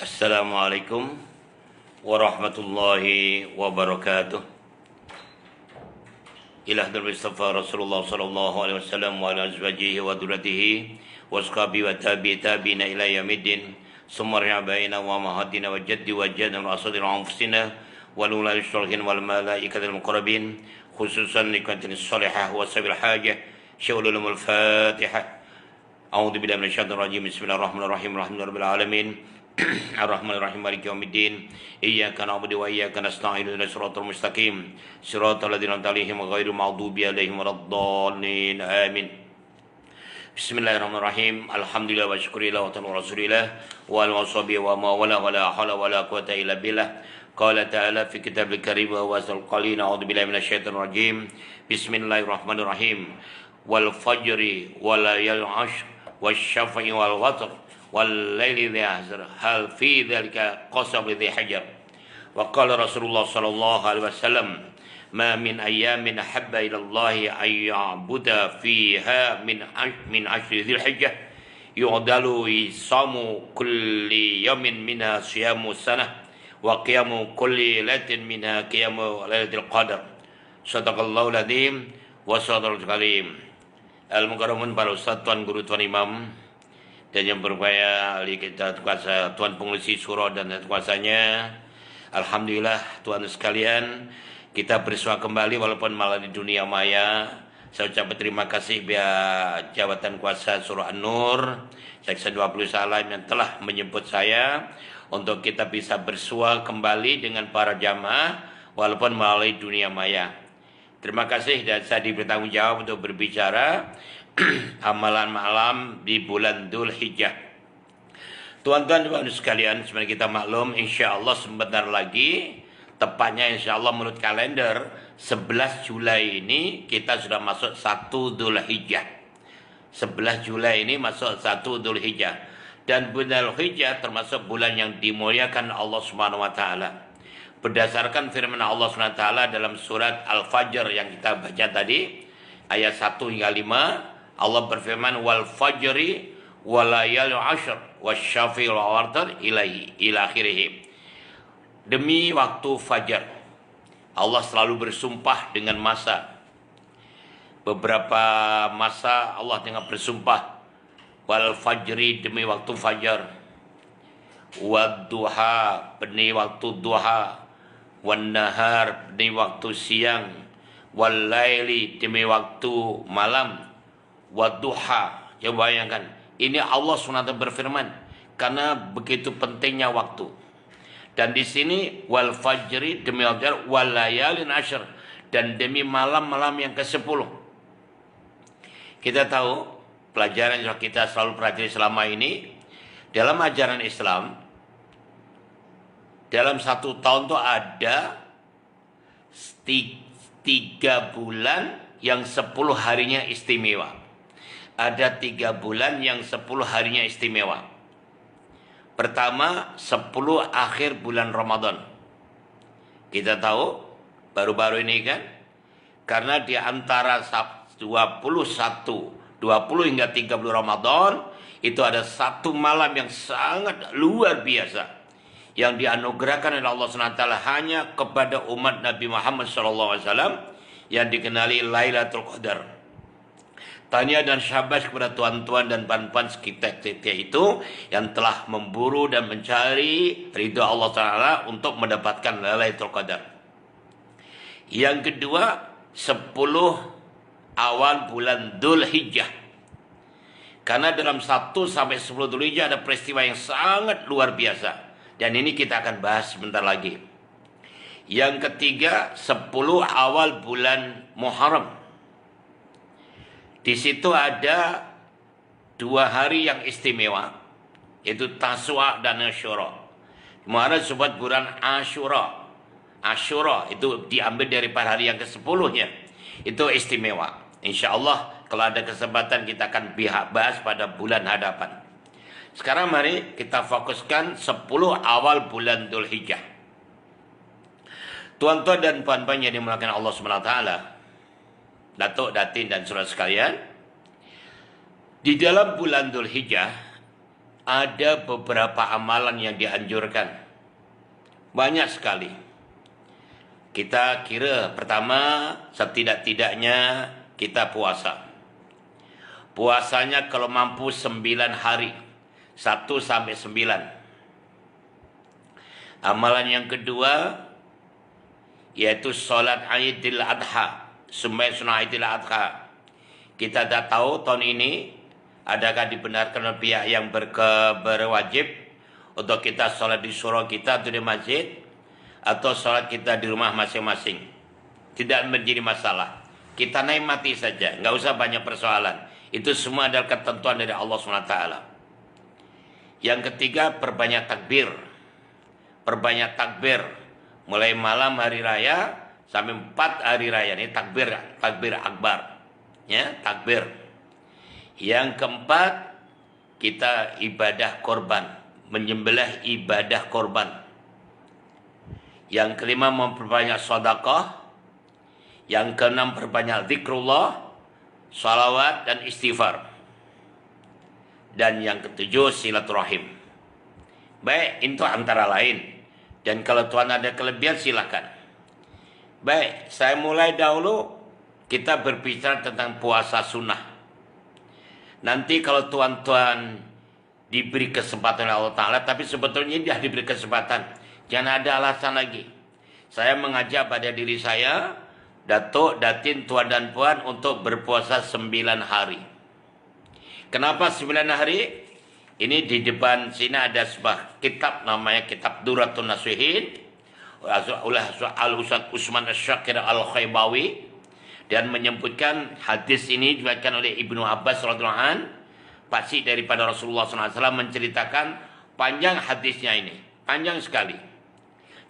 Assalamualaikum warahmatullahi wabarakatuh. Ila hadratil Mustafa Rasulullah sallallahu alaihi wasallam wa ala azwajihi wa dzurriyyatihi wa ashabihi wa tabi'ina ila yaumiddin. Summa baina wa mahadina wa jaddi wa jaddan wa asadil anfusina wal ulil sholihin wal malaikatil muqarrabin khususan likatil salihah wa sabil hajah syawlul fatihah. A'udzu billahi minasyaitonir rajim. Bismillahirrahmanirrahim. Alhamdulillahirabbil alamin. Ar-Rahmanir-Rahim Maliki Yaumiddin. Iyyaka na'budu wa iyyaka nasta'in. Ihdinas siratal mustaqim. Siratal ladzina an'amta 'alaihim ghairil maghdubi 'alaihim waladdallin. Amin. Bismillahirrahmanirrahim. Alhamdulillah wa syukurillah wa ta'ala rasulillah wa al-wasabi wa ma wala hawla wala quwata illa billah. Qala ta'ala fi kitabil karim wa wasal qalin. A'udzu billahi minasyaitonir rajim. Bismillahirrahmanirrahim. Wal fajri wa layalin 'ashr wasyafa'i wal watr wal-laili idza asr hal fi dzalika qasam lidzi hajar. Wa qala Rasulullah sallallahu alaihi wasallam ma min ayyamin habba ila Allah ay ya'buda fiha min ashri dzil hijjah yu'dalu isamu kulli yawmin minha siyamu sanah wa qiyamu kulli lailatin minha qiyamu lailatul qadar. Shadaqallahu adzim wa sadaqal karim. Al-mukarramun para ustaz, tuan guru, tuan imam, dan yang berupaya ahli kita kuasa, tuan pengurus surau dan kuasanya. Alhamdulillah tuan sekalian, kita bersua kembali walaupun malah di dunia maya. Saya ucap terima kasih biar jabatan kuasa surau An-Nur Seksi 20 Salam yang telah menyebut saya untuk kita bisa bersua kembali dengan para jamaah walaupun melalui dunia maya. Terima kasih, dan saya diberi tanggung jawab untuk berbicara amalan malam di bulan Dzul Hijjah. Tuan-tuan dan sekalian, sebenarnya kita maklum, insya Allah sebentar lagi, tepatnya insya Allah menurut kalender 11 Julai ini kita sudah masuk 1 Dzul Hijjah. 11 Julai ini masuk 1 Dzul Hijjah. Dan bulan Dzul Hijjah termasuk bulan yang dimuliakan Allah Subhanahu wa taala. Berdasarkan firman Allah SWT dalam surat Al-Fajr yang kita baca tadi, ayat 1 hingga 5, Allah berfirman, wal fajri walayal ashr wasyafi'il watr ila akhirih. Demi waktu fajar, Allah selalu bersumpah dengan masa. Beberapa masa Allah dengan bersumpah, wal fajri demi waktu fajar, wad duha demi waktu duha, wan nahar demi waktu siang, wal laili demi waktu malam, wad duha. Coba bayangkan, ini Allah SWT berfirman karena begitu pentingnya waktu. Dan di sini wal fajri demi fajar, wal layalin ashr, dan demi malam-malam yang ke-10. Kita tahu pelajaran yang kita selalu pelajari selama ini dalam ajaran Islam. Dalam 1 tahun itu ada 3 bulan yang 10 harinya istimewa. Ada 3 bulan yang 10 harinya istimewa. Pertama, 10 akhir bulan Ramadan. Kita tahu baru-baru ini kan, karena di antara 20 hingga 30 Ramadan itu ada 1 malam yang sangat luar biasa yang dianugerahkan oleh Allah SWT hanya kepada umat Nabi Muhammad SAW yang dikenali Lailatul Qadar. Tanya dan syabas kepada tuan-tuan dan puan-puan sekitar itu yang telah memburu dan mencari ridha Allah Ta'ala untuk mendapatkan Lailatul Qadar. Yang kedua, 10 awal bulan Dzul Hijjah. Karena dalam 1 sampai 10 Dzul Hijjah ada peristiwa yang sangat luar biasa. Dan ini kita akan bahas sebentar lagi. Yang ketiga, 10 awal bulan Muharram. Di situ ada 2 hari yang istimewa, yaitu Taswa dan Asyura. Muharram disebut bulan Asyura. Asyura itu diambil dari hari yang ke-10-nya. Itu istimewa. Insya Allah kalau ada kesempatan kita akan bahas pada bulan hadapan. Sekarang mari kita fokuskan 10 awal bulan Dzul Hijjah. Tuan-tuan dan puan-puan yang dimuliakan Allah SWT, Datuk, Datin, dan saudara sekalian, di dalam bulan Dzul Hijjah ada beberapa amalan yang dianjurkan. Banyak sekali. Kita kira pertama, setidak-tidaknya kita puasa. Puasanya kalau mampu 9 hari. 1 sampai 9. Amalan yang kedua, yaitu solat Idul Adha. Sembahyang sunnah Idul Adha. Kita dah tahu tahun ini, adakah dibenarkan oleh pihak yang berwajib untuk kita solat di surau kita atau di masjid, atau solat kita di rumah masing-masing. Tidak menjadi masalah. Kita nikmati saja, nggak usah banyak persoalan. Itu semua adalah ketentuan dari Allah SWT. Yang ketiga, perbanyak takbir. Perbanyak takbir. Mulai malam hari raya sampai 4 hari raya. Ini takbir akbar. Ya, takbir. Yang keempat, kita ibadah korban. Menyembelih ibadah korban. Yang kelima, memperbanyak sedekah. Yang keenam, perbanyak zikrullah, salawat dan istighfar. Dan yang ketujuh, silaturahim. Baik, itu antara lain. Dan kalau Tuhan ada kelebihan, silakan. Baik, saya mulai dahulu. Kita berbicara tentang puasa sunnah. Nanti kalau tuan-tuan diberi kesempatan oleh Allah Ta'ala, tapi sebetulnya dia diberi kesempatan. Jangan ada alasan lagi. Saya mengajak pada diri saya, Datuk, Datin, Tuan dan Puan untuk berpuasa 9 hari. Kenapa 9 hari? Ini di depan sini ada sebuah kitab, namanya Kitab Durratun Nasihin oleh Al-Ustaz Usman Asy-Syakir Al-Khaybawi, dan menyebutkan hadis ini diriwayatkan oleh Ibnu Abbas radhiyallahu anhu, paksi daripada Rasulullah SAW, menceritakan panjang hadisnya ini, panjang sekali.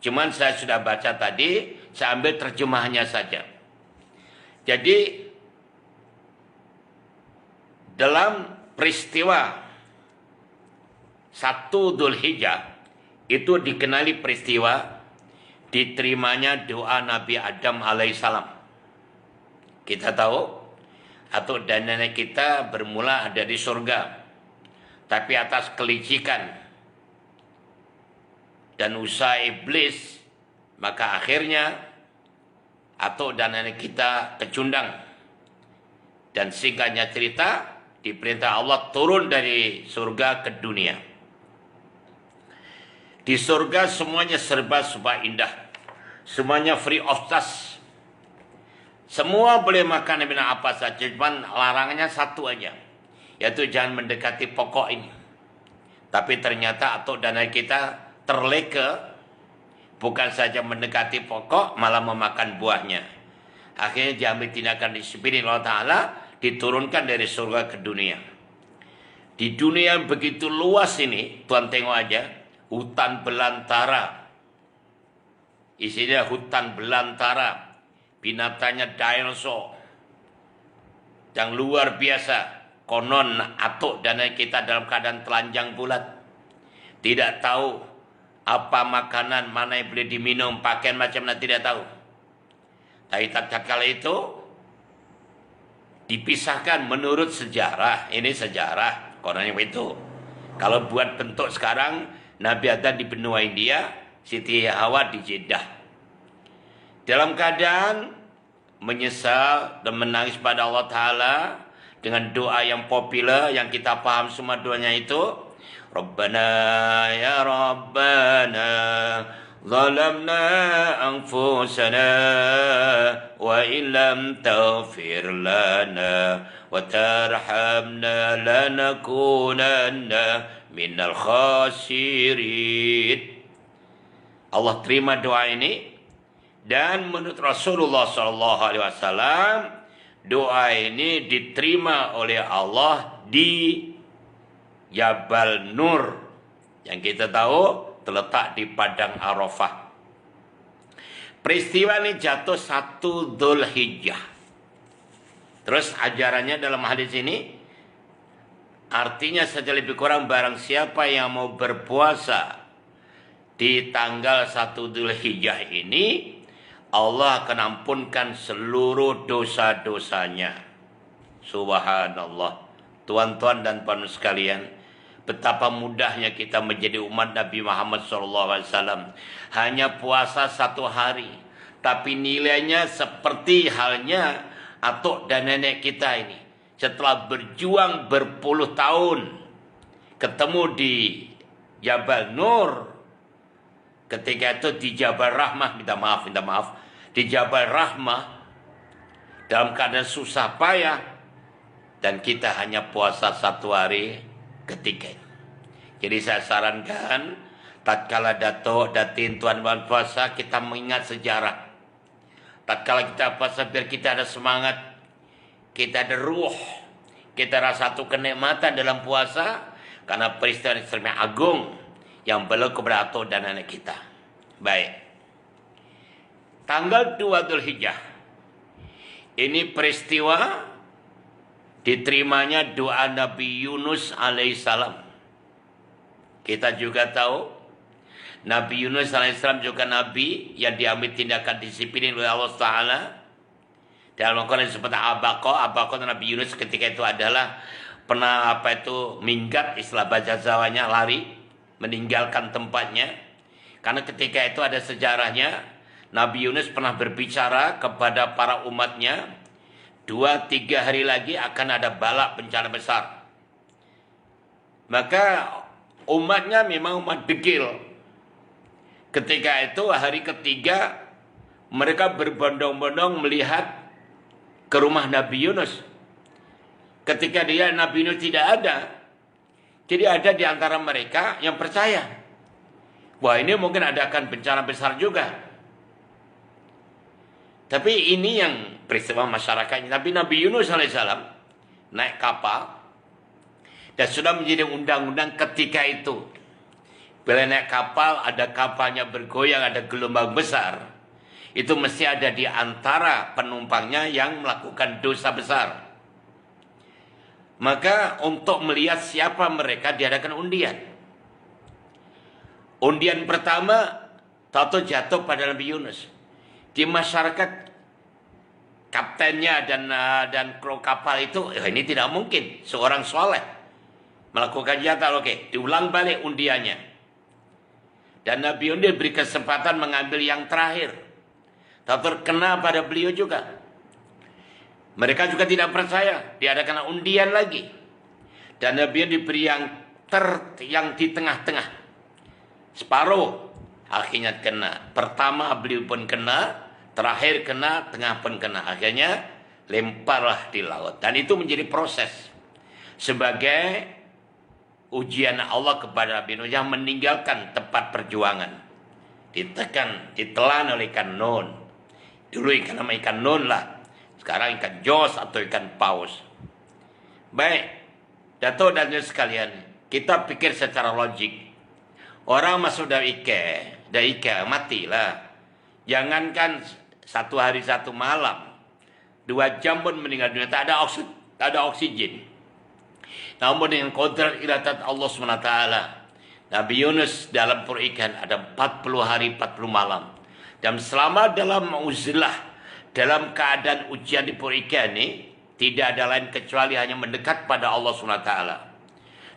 Cuman saya sudah baca tadi, saya ambil terjemahannya saja. Jadi dalam peristiwa 1 Dzulhijjah itu dikenali peristiwa diterimanya doa Nabi Adam alaihissalam. Kita tahu, atau dan nenek kita bermula ada di surga, tapi atas kelicikan dan usaha iblis, maka akhirnya atau dan nenek kita kecundang. Dan singkatnya cerita, diperintah Allah turun dari surga ke dunia. Di surga semuanya serba indah. Semuanya free of charge. Semua boleh makan apa saja, cuman larangannya satu aja, yaitu jangan mendekati pokok ini. Tapi ternyata atau dana kita terleka, bukan saja mendekati pokok, malah memakan buahnya. Akhirnya diambil tindakan disiplin Allah Ta'ala, diturunkan dari surga ke dunia. Di dunia yang begitu luas ini, Tuhan tengok aja, hutan belantara. Isinya hutan belantara. Binatangnya dinosaur. Yang luar biasa. Konon atuk dana kita dalam keadaan telanjang bulat. Tidak tahu apa makanan, mana yang boleh diminum, pakaian macam mana, tidak tahu. Tapi tatkala itu dipisahkan menurut sejarah. Ini sejarah, kononnya itu. Kalau buat bentuk sekarang, Nabi Adam di benua India, Siti Hawa di Jeddah. Dalam keadaan menyesal dan menangis pada Allah Ta'ala dengan doa yang populer yang kita paham semua doanya itu, Rabbana ya Rabbana zalamna anfusana wa illam taghfir lana wa tarhamna lanakunanna minal khasirin. Allah terima doa ini. Dan menurut Rasulullah SAW, doa ini diterima oleh Allah di Jabal Nur, yang kita tahu terletak di Padang Arafah. Peristiwa ini jatuh 1 Dzulhijjah. Terus ajarannya dalam hadis ini, artinya saja lebih kurang barang siapa yang mau berpuasa di tanggal 1 Dzulhijjah ini, Allah akan ampunkan seluruh dosa-dosanya. Subhanallah. Tuan-tuan dan puan sekalian, betapa mudahnya kita menjadi umat Nabi Muhammad SAW. Hanya puasa 1 hari, tapi nilainya seperti halnya atuk dan nenek kita ini. Setelah berjuang berpuluh tahun, ketemu di Jabal Nur. Ketika itu di Jabal Rahmah, minta maaf, di Jabal Rahmah, dalam keadaan susah payah, dan kita hanya puasa 1 hari ketika itu. Jadi saya sarankan, tatkala datuk, datin, tuan-tuan puasa, kita mengingat sejarah. Tatkala kita puasa, biar kita ada semangat, kita ada ruh, kita rasa satu kenikmatan dalam puasa, karena peristiwa yang agung yang berlaku kepada atuk dan anak kita. Baik. Tanggal 2 Dzulhijjah. Ini peristiwa diterimanya doa Nabi Yunus alaihissalam. Kita juga tahu Nabi Yunus alaihissalam juga nabi yang diambil tindakan disiplin oleh Allah Taala. Dalam Al-Quran seperti Abaqah Nabi Yunus ketika itu adalah pernah minggat, istilah bahasa Jawanya, lari, meninggalkan tempatnya. Karena ketika itu ada sejarahnya, Nabi Yunus pernah berbicara kepada para umatnya, 2-3 hari lagi akan ada bala bencana besar. Maka umatnya memang umat degil. Ketika itu hari ketiga, mereka berbondong-bondong melihat ke rumah Nabi Yunus. Ketika Nabi Yunus tidak ada, jadi ada di antara mereka yang percaya, wah ini mungkin adakan bencana besar juga. Tapi ini yang peristiwa masyarakatnya. Tapi Nabi Yunus alaihissalam naik kapal, dan sudah menjadi undang-undang ketika itu. Bila naik kapal, ada kapalnya bergoyang, ada gelombang besar, itu mesti ada di antara penumpangnya yang melakukan dosa besar. Maka untuk melihat siapa mereka, diadakan undian. Undian pertama jatuh pada Nabi Yunus. Di masyarakat, kaptennya dan kru kapal itu, ini tidak mungkin seorang soleh melakukan jatuh. Oke, diulang balik undiannya. Dan Nabi Yunus diberi kesempatan mengambil yang terakhir. Terkena pada beliau juga. Mereka juga tidak percaya, diadakan undian lagi. Dan Nabi Yunus diberi yang di tengah-tengah. Separuh akhirnya kena. Pertama beliau pun kena, terakhir kena, tengah pun kena. Akhirnya lemparlah di laut. Dan itu menjadi proses sebagai ujian Allah kepada Nabi Yunus yang meninggalkan tempat perjuangan. Ditelan oleh ikan nun. Dulu ikan nama ikan nun lah. Sekarang ikan jos atau ikan paus. Baik, Dato' dan sekalian, kita pikir secara logik. Orang masuk dari Ike, matilah. Jangankan 1 hari 1 malam, 2 jam pun meninggal dunia, tak ada oksigen. Namun dengan kodrat iradat Allah SWT, Nabi Yunus dalam perut ikan ada 40 hari 40 malam. Dan selama dalam uzlah, dalam keadaan ujian di perut ikan ini, tidak ada lain kecuali hanya mendekat pada Allah SWT.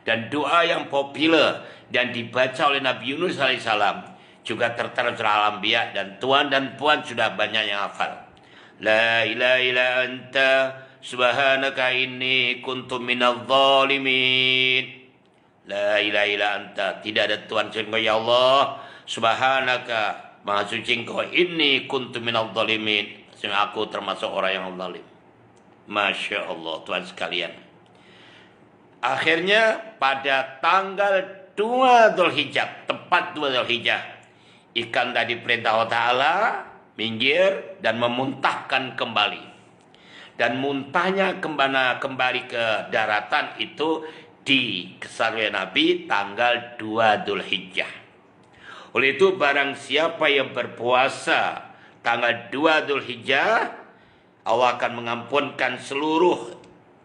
Dan doa yang populer dan dibaca oleh Nabi Yunus alaihissalam juga tertera surah Al-Anbiya, dan tuan dan puan sudah banyak yang hafal. La ilaha illa anta subhanaka inni kuntu minadh dhalimin. La ilaha illa anta, tidak ada Tuhan selain Engkau ya Allah. Subhanaka, maha suci Engkau, inni kuntu minadh dhalimin, sehingga aku termasuk orang yang zalim. Masya Allah, Tuhan sekalian. Akhirnya pada tanggal 2 Dzulhijjah, tepat 2 Dzulhijjah, ikan tadi perintah Allah Ta'ala minggir dan memuntahkan kembali. Dan muntahnya kembali ke daratan itu di kesalahan Nabi tanggal 2 Dzulhijjah. Oleh itu barang siapa yang berpuasa tanggal 2 Dzulhijjah, Allah akan mengampunkan seluruh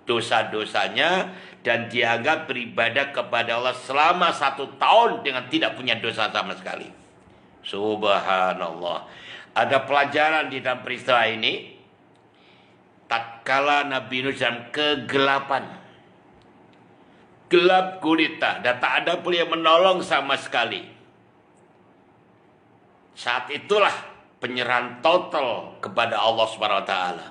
dosa-dosanya dan dianggap beribadah kepada Allah selama 1 tahun dengan tidak punya dosa sama sekali. Subhanallah. Ada pelajaran di dalam peristiwa ini. Tatkala Nabi Yunus dalam kegelapan, gelap gulita dan tak ada pun yang menolong sama sekali. Saat itulah penyerahan total kepada Allah Subhanahu wa taala.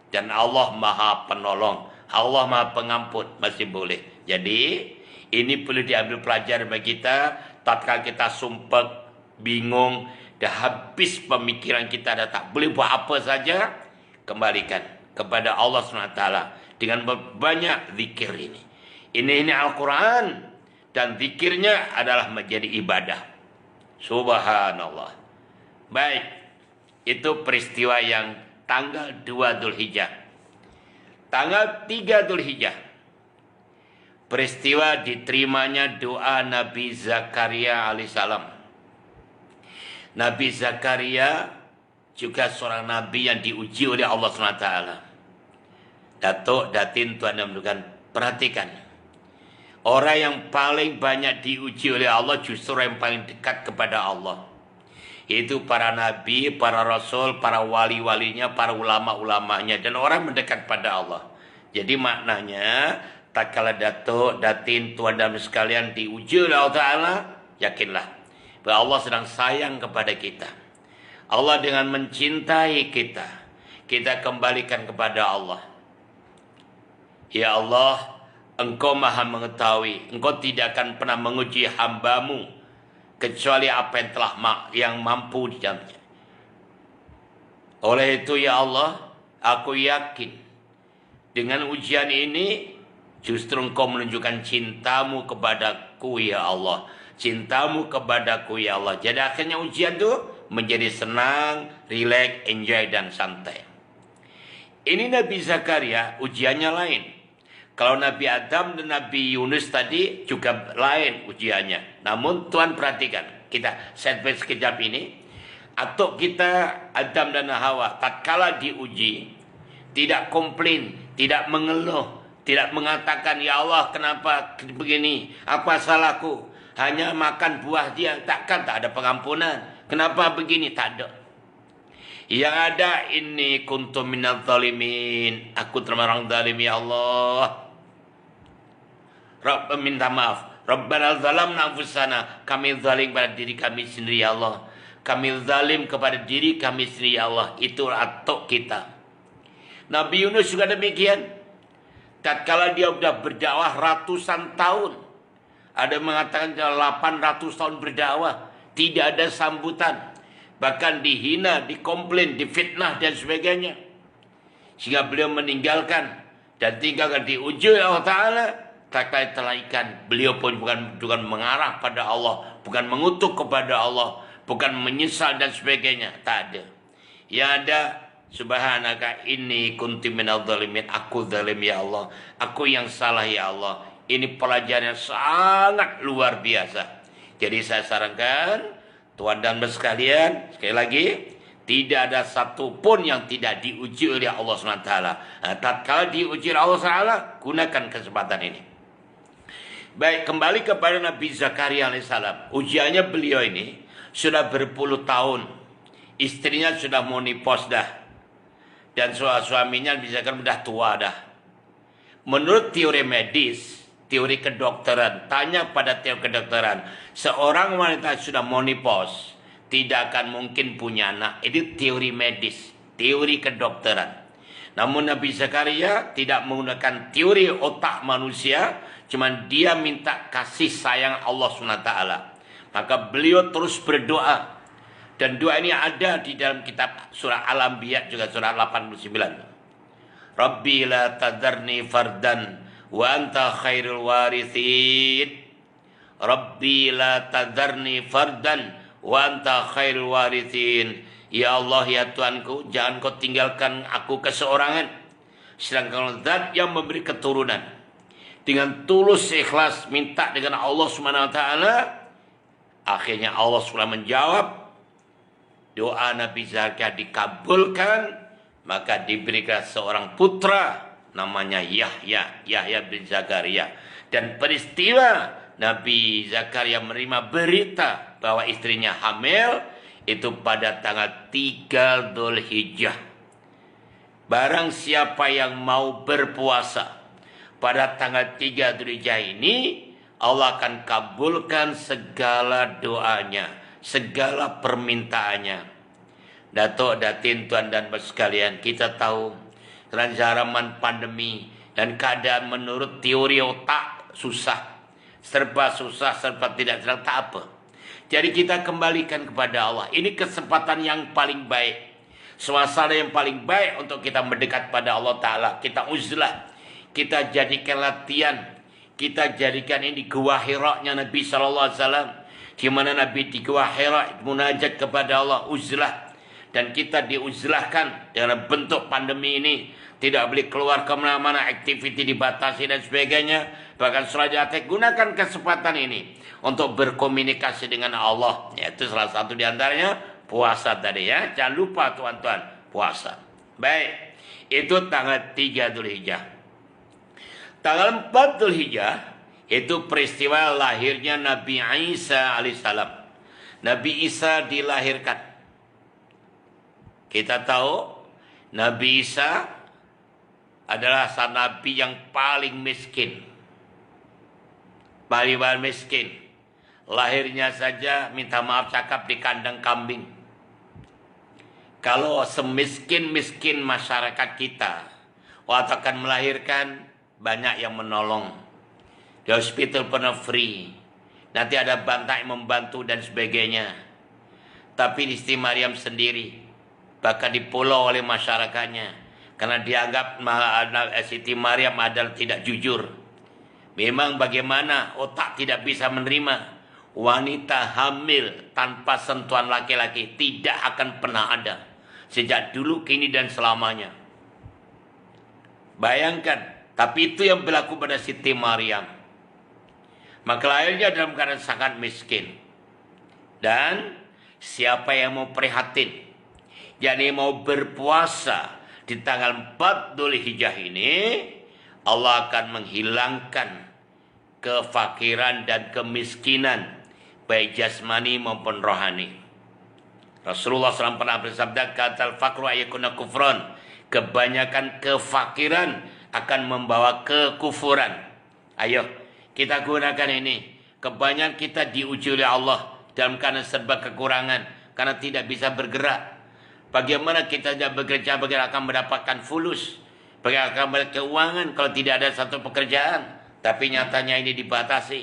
Dan Allah Maha Penolong, Allah Maha Pengampun, masih boleh. Jadi, ini perlu diambil pelajaran bagi kita. Tatkala kita sumpah, bingung, dah habis pemikiran kita, dah tak boleh buat apa saja, kembalikan kepada Allah SWT dengan banyak zikir ini. Ini Al-Quran, dan zikirnya adalah menjadi ibadah. Subhanallah. Baik, itu peristiwa yang tanggal 2 Dzulhijjah. Tanggal 3 Dzulhijjah, peristiwa diterimanya doa Nabi Zakaria alaihissalam. Nabi Zakaria juga seorang nabi yang diuji oleh Allah SWT. Datuk, Datin, Tuan dan Mendukan, perhatikan. Orang yang paling banyak diuji oleh Allah justru yang paling dekat kepada Allah. Itu para nabi, para rasul, para wali-walinya, para ulama-ulamanya, dan orang mendekat pada Allah. Jadi maknanya, tak kala Datuk, Datin, Tuan dan sekalian diuji oleh Allah Ta'ala, yakinlah bahwa Allah sedang sayang kepada kita. Allah dengan mencintai kita, kita kembalikan kepada Allah. Ya Allah, Engkau Maha mengetahui, Engkau tidak akan pernah menguji hamba-Mu kecuali apa yang telah yang mampu di dalamnya. Oleh itu ya Allah, aku yakin dengan ujian ini justru Engkau menunjukkan cintamu kepadaku ya Allah. Cintamu kepadaku ya Allah. Jadi akhirnya ujian itu menjadi senang, rileks, enjoy dan santai. Ini Nabi Zakaria ujiannya lain. Kalau Nabi Adam dan Nabi Yunus tadi juga lain ujiannya. Namun Tuhan perhatikan, kita setback sekejap ini. Atau kita Adam dan Hawa tatkala diuji, tidak komplain, tidak mengeluh, tidak mengatakan, ya Allah kenapa begini, apa salahku, hanya makan buah dia, tak ada pengampunan. Kenapa begini, tak ada. Yang ada ini kuntum minal zalimin, aku termasuk zalim ya Allah. Rabb minta maaf. Rabbana zalamna anfusana, kami zalim pada diri kami sendiri ya Allah. Kami zalim kepada diri kami sendiri ya Allah. Itu atok kita. Nabi Yunus juga demikian. Tatkala dia sudah berdakwah ratusan tahun, ada mengatakan 800 tahun berdakwah, tidak ada sambutan, bahkan dihina, dikomplain, difitnah dan sebagainya, sehingga beliau meninggalkan dan tinggalkan diuji oleh Allah Ta'ala. Tak telaikan, beliau pun bukan mengarah pada Allah, bukan mengutuk kepada Allah, bukan menyesal dan sebagainya, tak ada. Yang ada, subhanaka inni kuntu minadh dhalimin, aku zalim ya Allah, aku yang salah ya Allah. Ini pelajaran yang sangat luar biasa. Jadi saya sarankan tuan dan sekalian, sekali lagi, tidak ada satu pun yang tidak diuji oleh Allah SWT. Nah, tatkala diuji oleh Allah SWT, gunakan kesempatan ini. Baik, kembali kepada Nabi Zakaria alaihissalam. Ujiannya beliau ini sudah berpuluh tahun. Istrinya sudah menopause dah. Dan suaminya bisa kan sudah tua dah. Menurut teori medis, teori kedokteran, tanya pada teori kedokteran, seorang wanita sudah menopause tidak akan mungkin punya anak. Itu teori medis, teori kedokteran. Namun Nabi Zakaria tidak menggunakan teori otak manusia, cuman dia minta kasih sayang Allah SWT. Maka beliau terus berdoa. Dan doa ini ada di dalam kitab surah Al-Anbiya juga surah 89. Rabbi la tadarni fardan wa anta khairul warithin. Rabbi la tadarni fardan wa anta khairul warithin. Ya Allah ya Tuhanku, jangan kau tinggalkan aku keseorangan, sedangkan Zat yang memberi keturunan. Dengan tulus ikhlas minta dengan Allah Subhanahu wa taala, akhirnya Allah SWT menjawab doa Nabi Zakaria, dikabulkan, maka diberikan seorang putra namanya Yahya bin Zakaria. Dan peristiwa Nabi Zakaria menerima berita bahwa istrinya hamil itu pada tanggal 3 Dzulhijjah. Barang siapa yang mau berpuasa pada tanggal 3 Dzulhijjah ini Allah akan kabulkan segala doanya, segala permintaannya. Datuk, Datin, Tuan dan Mas sekalian, kita tahu dalam zaman pandemi dan keadaan menurut teori otak susah, serba susah, serba tidak senang, tak apa. Jadi kita kembalikan kepada Allah. Ini kesempatan yang paling baik, suasana yang paling baik untuk kita mendekat pada Allah Ta'ala. Kita uzlah, kita jadikan latihan, kita jadikan ini gua Hira-nya Nabi SAW, di mana Nabi di gua Hira munajat kepada Allah, uzlah. Dan kita diuzlahkan dengan bentuk pandemi ini, tidak boleh keluar kemana-mana, aktiviti dibatasi dan sebagainya. Bahkan Surajate gunakan kesempatan ini untuk berkomunikasi dengan Allah. Yaitu salah satu diantaranya puasa tadi ya. Jangan lupa tuan-tuan, puasa. Baik, itu tanggal 3 Dzulhijjah. Tanggal 4 Dzulhijjah itu peristiwa lahirnya Nabi Isa alaihissalam. Nabi Isa dilahirkan. Kita tahu Nabi Isa adalah sang nabi yang paling miskin. Paling miskin. Lahirnya saja minta maaf cakap di kandang kambing. Kalau semiskin-miskin masyarakat kita waktu akan melahirkan, banyak yang menolong. Di hospital pernah free. Nanti ada bantai membantu dan sebagainya. Tapi di Siti Maryam sendiri, bahkan dipulau oleh masyarakatnya, karena dianggap Siti Maryam adalah tidak jujur. Memang bagaimana otak tidak bisa menerima wanita hamil tanpa sentuhan laki-laki, tidak akan pernah ada. Sejak dulu, kini, dan selamanya. Bayangkan. Tapi itu yang berlaku pada Siti Maryam. Maka lahirnya dalam keadaan sangat miskin. Dan siapa yang mau prihatin, yakni mau berpuasa di tanggal 4 Dzulhijjah ini, Allah akan menghilangkan kefakiran dan kemiskinan, baik jasmani maupun rohani. Rasulullah SAW pernah bersabda, katal fakru ayakuna kufron. Kebanyakan kefakiran akan membawa kekufuran. Ayo, kita gunakan ini. Kebanyakan kita diuji oleh Allah dalam keadaan serba kekurangan, karena tidak bisa bergerak. Bagaimana kita tidak bekerja, bagaimana akan mendapatkan fulus, bagaimana akan mendapatkan keuangan kalau tidak ada satu pekerjaan. Tapi nyatanya ini dibatasi.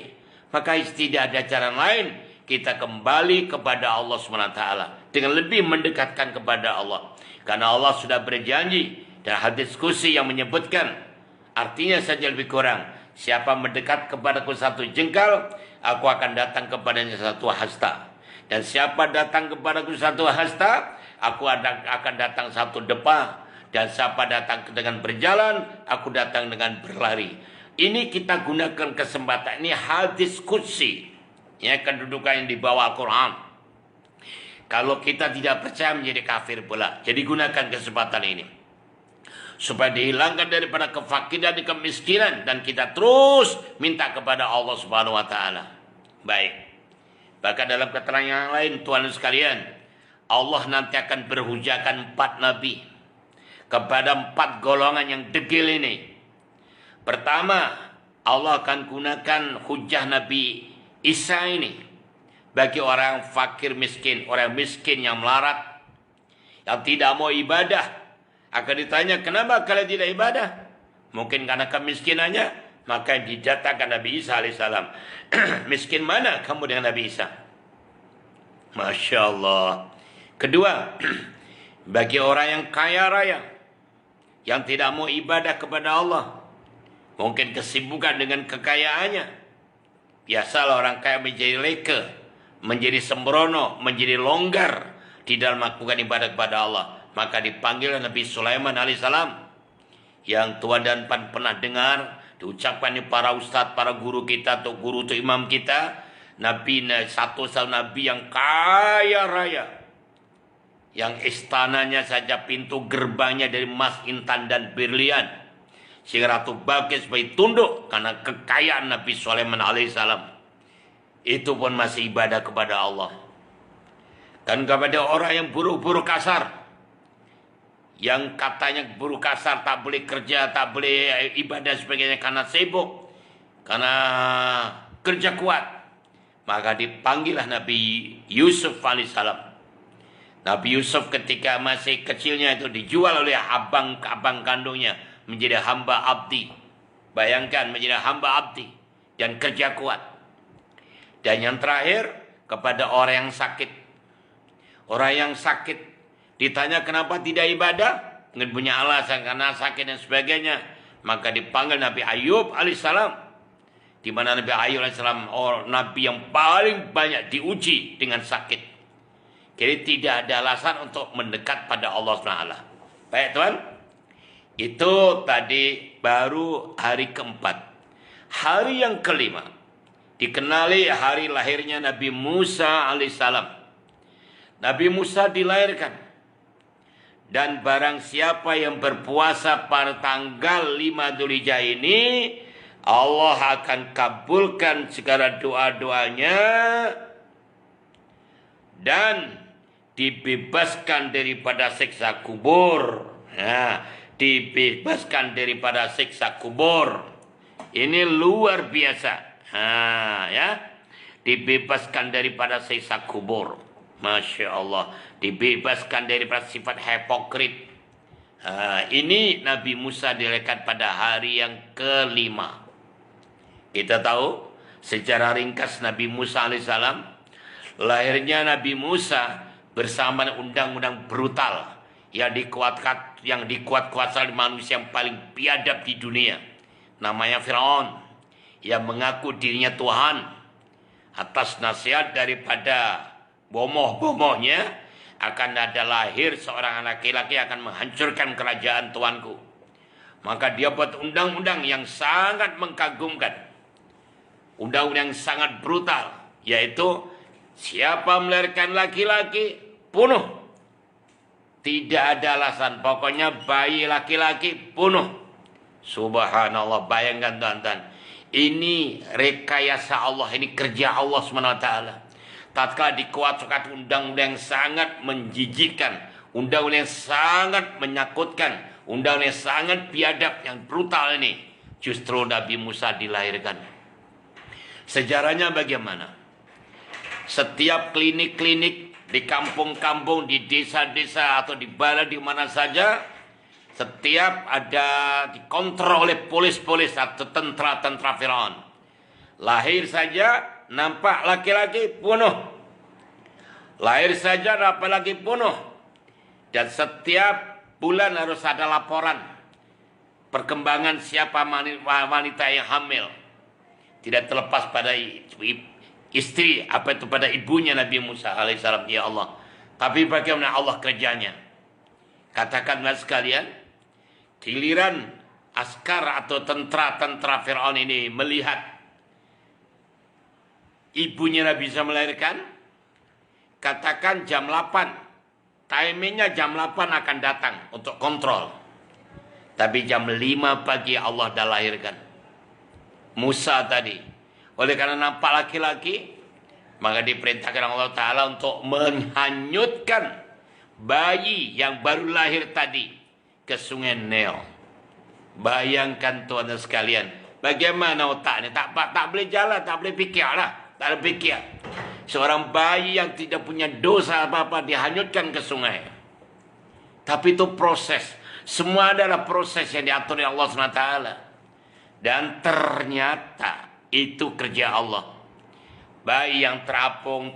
Maka tidak ada cara lain, kita kembali kepada Allah SWT dengan lebih mendekatkan kepada Allah. Karena Allah sudah berjanji dan hadis kursi yang menyebutkan, artinya saja lebih kurang, siapa mendekat kepadaku satu jengkal, aku akan datang kepadanya satu hasta. Dan siapa datang kepadaku satu hasta, aku akan datang satu depa. Dan siapa datang dengan berjalan, aku datang dengan berlari. Ini kita gunakan kesempatan ini, hadis kursi, ya, kedudukan yang di bawah Al-Quran. Kalau kita tidak percaya menjadi kafir pula. Jadi gunakan kesempatan ini supaya dihilangkan daripada kefakiran dan kemiskinan, dan kita terus minta kepada Allah Subhanahu wa taala. Baik. Bahkan dalam keterangan yang lain, tuan sekalian, Allah nanti akan berhujakan 4 nabi kepada 4 golongan yang degil ini. Pertama, Allah akan gunakan hujah Nabi Isa ini bagi orang fakir miskin, orang miskin yang melarat, yang tidak mau ibadah. Akan ditanya, kenapa kalian tidak ibadah? Mungkin karena kemiskinannya. Maka didatangkan Nabi Isa alaihissalam. Miskin mana kamu dengan Nabi Isa? Masya Allah. Kedua, bagi orang yang kaya raya, yang tidak mau ibadah kepada Allah, mungkin kesibukan dengan kekayaannya. Biasalah orang kaya menjadi leke, menjadi sembrono, menjadi longgar di dalam melakukan ibadah kepada Allah. Maka dipanggil Nabi Sulaiman alaihissalam, yang tuan dan pan pernah dengar diucapkan oleh para ustadz, para guru kita atau guru atau imam kita. Nabi satu nabi yang kaya raya, yang istananya saja pintu gerbangnya dari emas, intan dan berlian, sehingga Ratu Balqis sebagai tunduk karena kekayaan Nabi Sulaiman alaihissalam. Itu pun masih ibadah kepada Allah. Dan kepada orang yang buruk-buruk kasar, yang katanya buruh kasar tak boleh kerja, tak boleh ibadah sebagainya karena sibuk, karena kerja kuat. Maka dipanggillah Nabi Yusuf alaihissalam. Nabi Yusuf ketika masih kecilnya itu dijual oleh abang kandungnya menjadi hamba abdi. Bayangkan menjadi hamba abdi dan kerja kuat. Dan yang terakhir kepada orang yang sakit. Orang yang sakit ditanya kenapa tidak ibadah, nggak punya alasan karena sakit dan sebagainya. Maka dipanggil Nabi Ayub alaihissalam, di mana Nabi Ayub alaihissalam nabi yang paling banyak diuji dengan sakit. Jadi tidak ada alasan untuk mendekat pada Allah SWT. Baik tuan, itu tadi baru hari keempat. Hari yang kelima dikenali hari lahirnya Nabi Musa alaihissalam. Nabi Musa dilahirkan. Dan barang siapa yang berpuasa pada tanggal 5 Dzulhijjah ini, Allah akan kabulkan segala doa-doanya dan dibebaskan daripada siksa kubur. Nah, dibebaskan daripada siksa kubur. Ini luar biasa. Ya, dibebaskan daripada siksa kubur. Masya Allah, dibebaskan daripada sifat hipokrit. Ini Nabi Musa dilahirkan pada hari yang kelima. Kita tahu secara ringkas Nabi Musa alaihissalam, lahirnya Nabi Musa bersama undang-undang brutal yang dikuat-kuasai manusia yang paling biadab di dunia, namanya Firaun, yang mengaku dirinya Tuhan. Atas nasihat daripada bomoh-bomohnya, akan ada lahir seorang laki-laki akan menghancurkan kerajaan tuanku. Maka dia buat undang-undang yang sangat mengkagumkan, undang-undang yang sangat brutal, yaitu siapa melahirkan laki-laki bunuh. Tidak ada alasan, pokoknya bayi laki-laki bunuh. Subhanallah, bayangkan tuan-tuan, ini rekayasa Allah, ini kerja Allah SWT. Tatkala dikuat-kuat undang-undang yang sangat menjijikkan, undang-undang yang sangat menakutkan, undang-undang yang sangat biadab, yang brutal ini, justru Nabi Musa dilahirkan. Sejarahnya bagaimana? Setiap klinik-klinik di kampung-kampung, di desa-desa atau di bala di mana saja, setiap ada dikontrol oleh polis-polis atau tentara-tentara Firaun. Lahir saja nampak laki-laki bunuh. Lahir saja nampak laki bunuh. Dan setiap bulan harus ada laporan perkembangan siapa wanita yang hamil. Tidak terlepas pada istri, apa itu pada ibunya Nabi Musa alaihissalam. Ya Allah. Tapi bagaimana Allah kerjanya? Katakanlah sekalian, giliran askar atau tentara-tentara Firaun ini melihat ibunya Nabi bisa melahirkan, katakan jam 8. Timingnya jam 8 akan datang untuk kontrol. Tapi jam 5 pagi Allah dah lahirkan Musa tadi. Oleh karena nampak laki-laki, maka diperintahkan Allah Ta'ala untuk menghanyutkan bayi yang baru lahir tadi ke sungai Nil. Bayangkan tuan dan sekalian, bagaimana otaknya? Tak boleh jalan, tak boleh fikir lah. Tak ada pikir. Seorang bayi yang tidak punya dosa apa-apa dihanyutkan ke sungai. Tapi itu proses. Semua adalah proses yang diatur oleh Allah SWT. Dan ternyata itu kerja Allah. Bayi yang terapung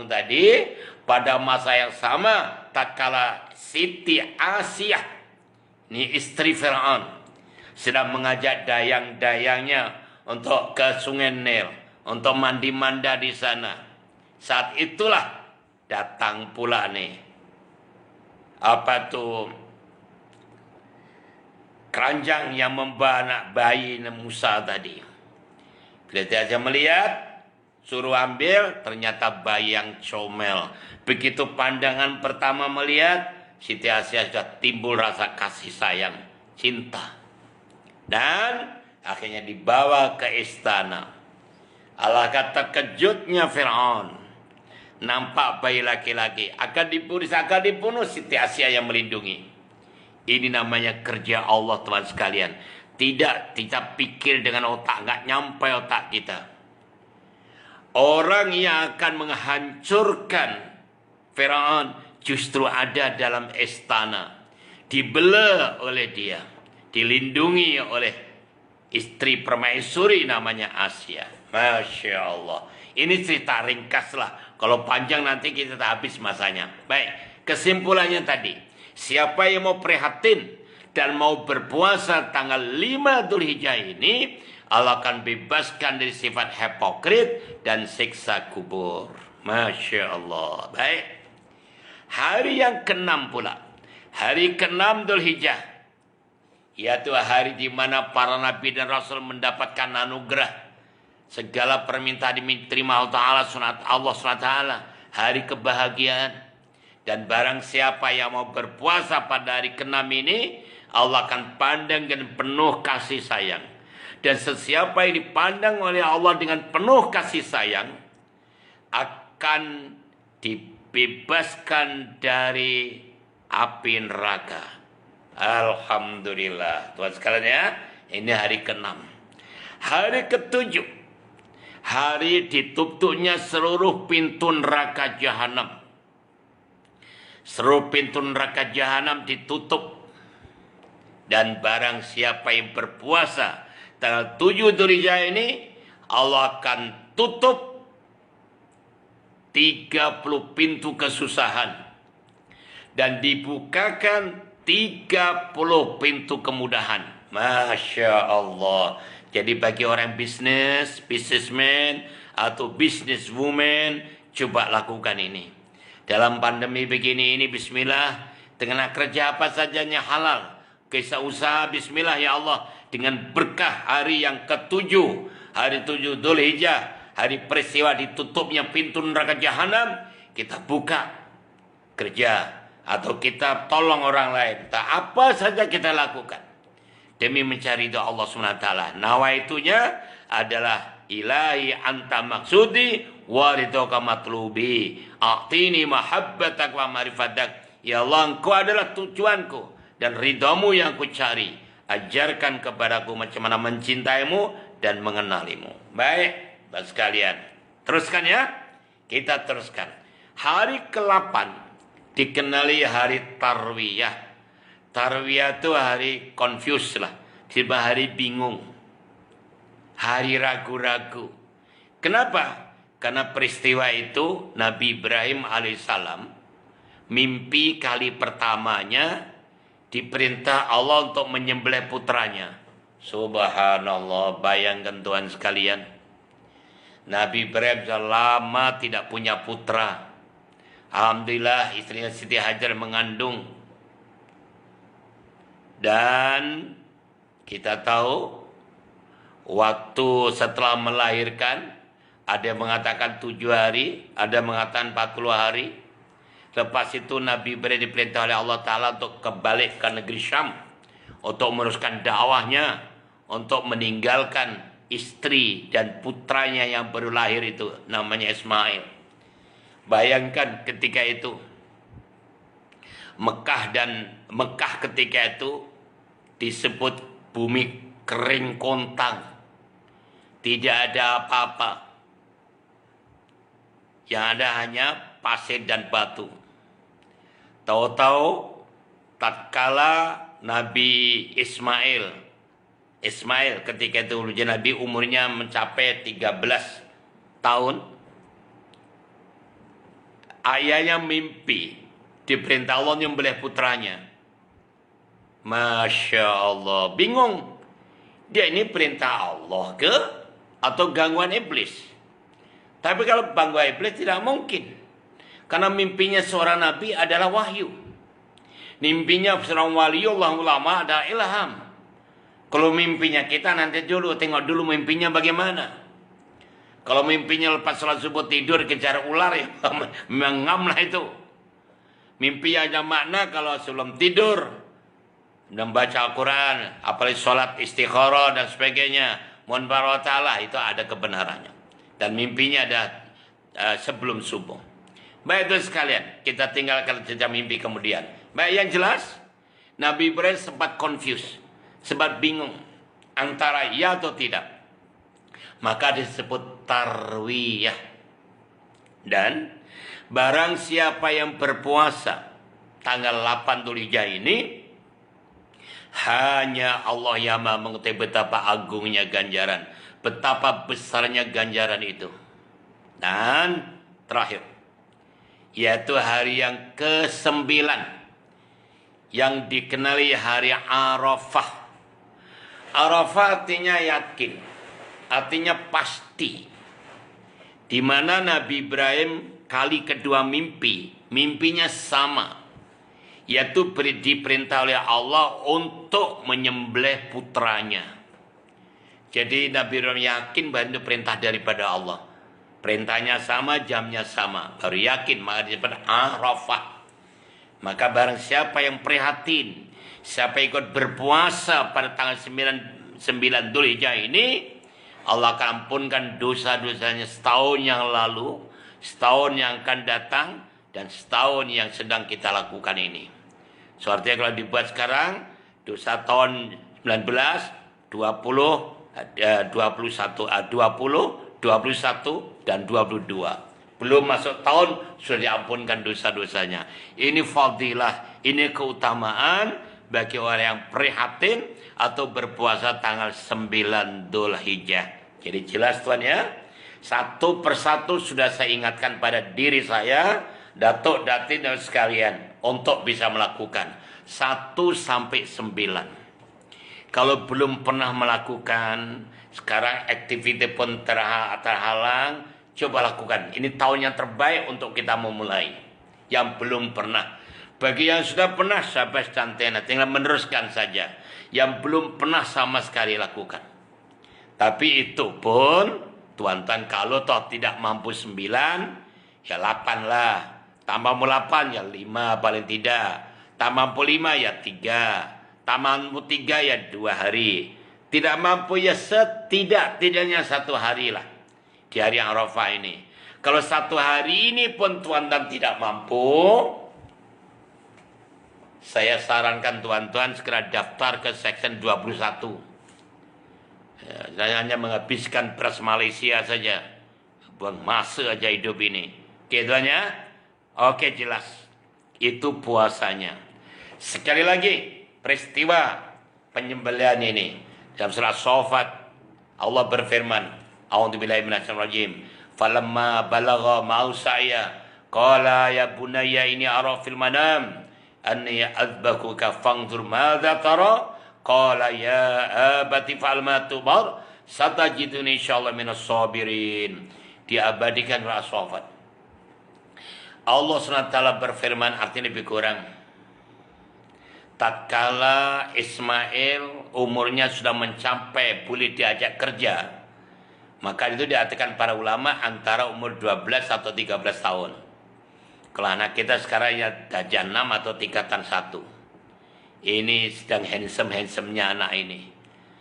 tadi, pada masa yang sama, tatkala Siti Asiyah, ini istri Firaun, sedang mengajak dayang-dayangnya untuk ke sungai Nil, untuk mandi-manda di sana. Saat itulah datang pula nih, apa tuh, keranjang yang membawa anak bayi Musa tadi. Kita aja melihat, suruh ambil, ternyata bayi yang comel. Begitu pandangan pertama melihat, Siti Asiyah sudah timbul rasa kasih sayang, cinta. Dan akhirnya dibawa ke istana. Alangkah terkejutnya Firaun. nampak bayi laki-laki akan dibunuh Siti Asia yang melindungi. Ini namanya kerja Allah teman sekalian. Tidak kita pikir dengan otak, nggak nyampe otak kita. Orang yang akan menghancurkan Firaun justru ada dalam istana, dibela oleh dia, dilindungi oleh istri permaisuri namanya Asia. Masya Allah. Ini cerita ringkas lah. Kalau panjang nanti kita tak habis masanya. Baik, kesimpulannya tadi. Siapa yang mau prihatin dan mau berpuasa tanggal 5 Dzulhijjah ini, Allah akan bebaskan dari sifat hipokrit dan siksa kubur. Masya Allah. Baik. Hari yang ke-6 pula. Hari ke-6 Dzulhijjah. Yaitu hari di mana para nabi dan rasul mendapatkan anugerah. Segala permintaan diterima Allah SWT. Hari kebahagiaan. Dan barang siapa yang mau berpuasa pada hari ke-6 ini, Allah akan pandang dengan penuh kasih sayang. Dan sesiapa yang dipandang oleh Allah dengan penuh kasih sayang, akan dibebaskan dari api neraka. Alhamdulillah. Tuhan sekalian ya, ini hari ke-6. Hari ke-7, hari ditutupnya seluruh pintu neraka jahanam. Seluruh pintu neraka jahanam ditutup. Dan barang siapa yang berpuasa tanggal 7 Dzulhijjah ini, Allah akan tutup 30 pintu kesusahan. Dan dibukakan 30 pintu kemudahan. Masya Allah. Jadi bagi orang businessman atau businesswoman, coba lakukan ini. Dalam pandemi begini ini, bismillah, dengan kerja apa sajanya halal. Kisah usaha, bismillah ya Allah, dengan berkah hari yang ke-7, hari 7 Dzulhijjah, hari peristiwa ditutupnya pintu neraka jahanam, kita buka kerja atau kita tolong orang lain. Tak apa saja kita lakukan demi mencari ridha Allah SWT. Nawaitunya adalah ilahi anta maksudi wa ridhoka matlubi a'tini mahabbatak wa marifatak. Ya Allah, engkau adalah tujuanku dan ridhamu yang ku cari. Ajarkan kepadaku macam mana mencintaimu dan mengenalimu. Baik, bapak sekalian, teruskan ya. Kita teruskan. Hari ke-8 dikenali hari Tarwiyah. Tarwiyah itu hari confuse lah, hari bingung, hari ragu-ragu. Kenapa? Karena peristiwa itu Nabi Ibrahim alaihissalam mimpi kali pertamanya diperintah Allah untuk menyembelih putranya. Subhanallah, bayangkan Tuhan sekalian. Nabi Ibrahim sudah lama tidak punya putra. Alhamdulillah istrinya Siti Hajar mengandung. Dan kita tahu waktu setelah melahirkan, ada yang mengatakan 7 hari, ada yang mengatakan 40 hari. Lepas itu Nabi Ibrahim diperintah oleh Allah Ta'ala untuk kembali ke negeri Syam, untuk meneruskan dakwahnya, untuk meninggalkan istri dan putranya yang baru lahir itu, namanya Ismail. Bayangkan ketika itu, Mekah ketika itu disebut bumi kering kontang. Tidak ada apa-apa. Yang ada hanya pasir dan batu. Tahu-tahu tatkala Nabi Ismail ketika itu Nabi umurnya mencapai 13 tahun. Ayahnya mimpi diperintah Allah nyembelih putranya. Masya Allah, bingung. Dia ini perintah Allah ke atau gangguan iblis? Tapi kalau gangguan iblis tidak mungkin. Karena mimpinya seorang nabi adalah wahyu. Mimpinya seorang waliullah ulama adalah ilham. Kalau mimpinya kita nanti dulu, tengok dulu mimpinya bagaimana. Kalau mimpinya lepas sholat subuh tidur kejar ular, ya mengam lah itu. Mimpi ada makna kalau sebelum tidur membaca Al-Quran, apalagi sholat istikharah dan sebagainya, mohon Allah Ta'ala, itu ada kebenarannya. Dan mimpinya ada sebelum subuh. Baik itu sekalian, kita tinggalkan cerita mimpi kemudian. Baik, yang jelas, Nabi Ibrahim sempat confused, sempat bingung antara ya atau tidak. Maka disebut tarwiyah. Dan barang siapa yang berpuasa tanggal 8 Dzulhijjah ini, hanya Allah yang Maha mengetahui betapa agungnya ganjaran, betapa besarnya ganjaran itu. Dan terakhir, yaitu hari yang ke-9 yang dikenali hari Arafah. Arafah artinya yakin, artinya pasti. Di mana Nabi Ibrahim kali kedua mimpinya sama, yaitu diperintah oleh Allah untuk menyembelih putranya. Jadi Nabi Ibrahim yakin bahwa itu perintah daripada Allah. Perintahnya sama, jamnya sama, baru yakin, maka disebut Arafah. Maka barang siapa yang prihatin, siapa yang ikut berpuasa pada tanggal 9 Dzulhijjah ini, Allah akan ampunkan dosa-dosanya setahun yang lalu, setahun yang akan datang, dan setahun yang sedang kita lakukan ini. Seperti kalau dibuat sekarang, dosa tahun 19, 20, 21, 21, dan 22. Belum masuk tahun, sudah diampunkan dosa-dosanya. Ini fadilah, ini keutamaan bagi orang yang prihatin atau berpuasa tanggal 9 Dzulhijjah. Jadi jelas Tuhan ya. Satu persatu sudah saya ingatkan pada diri saya, datuk datin dan sekalian, untuk bisa melakukan 1 sampai 9. Kalau belum pernah melakukan, sekarang aktiviti pun terhalang, coba lakukan. Ini tahun yang terbaik untuk kita memulai. Yang belum pernah. Bagi yang sudah pernah, sahabat santena, tinggal meneruskan saja. Yang belum pernah sama sekali lakukan. Tapi itu pun, tuan-tuan, kalau toh tidak mampu 9, ya 8 lah. Tak mampu 8, ya 5 paling tidak. Tak mampu 5, ya 3. Tak mampu 3, ya 2 hari. Tidak mampu, ya setidak-tidaknya 1 hari lah. Di hari Arafah ini. Kalau 1 hari ini pun tuan-tuan tidak mampu, saya sarankan tuan-tuan segera daftar ke section 21. Saya hanya menghabiskan beras Malaysia saja. Buang masa aja hidup ini. Oke tuan ya? Oke jelas. Itu puasanya. Sekali lagi, peristiwa penyembelihan ini. Dalam surah Shafat, Allah berfirman, A'udzubillahi minasyaitonir rajim. Falamma balagha ma'u sa'ya, qala ya bunayya ini ara fil manam anni azbakuka fanzur madza tara, qala ya abati fa'al ma tu'mar satajiduni insyaallah minas sabirin. Diabadikan surah Shafat. Allah SWT berfirman, artinya lebih kurang, tatkala Ismail umurnya sudah mencapai boleh diajak kerja, maka itu diartikan para ulama antara umur 12 atau 13 tahun. Kalau anak kita sekarang ya darjah 6 atau tingkatan 1. Ini sedang handsome-handsomenya anak ini.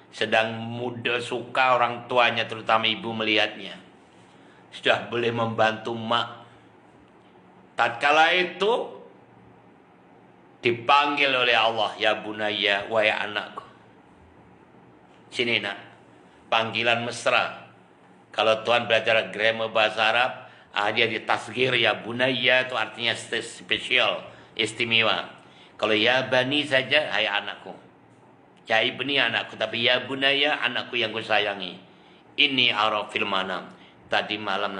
Sedang muda, suka orang tuanya, terutama ibu melihatnya. Sudah boleh membantu mak. Tatkala itu dipanggil oleh Allah, ya bunayya, wahai anakku. Sini nak. Panggilan mesra. Kalau Tuhan belajar grammar bahasa Arab, dia ditasgir ya bunayya, itu artinya spesial, istimewa. Kalau ya bani saja, hai anakku. Ya ibni anakku, tapi ya bunayya, anakku yang kusayangi. Ini arafil manam. Tadi malam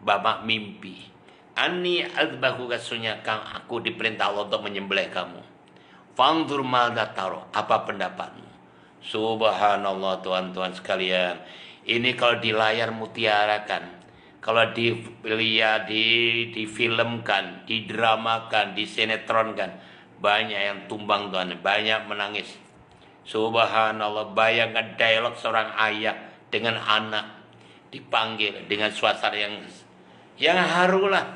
bapak mimpi. Ani azbahu kasunya, aku diperintah Allah untuk menyembelih kamu. Fanzur madza taro, apa pendapatmu? Subhanallah tuan-tuan sekalian. Ini kalau di layar mutiarakan, kalau dilihat, difilmkan, didramakan, disinetronkan, banyak yang tumbang tuan, banyak menangis. Subhanallah, bayangkan dialog seorang ayah dengan anak dipanggil dengan suasana yang haru lah.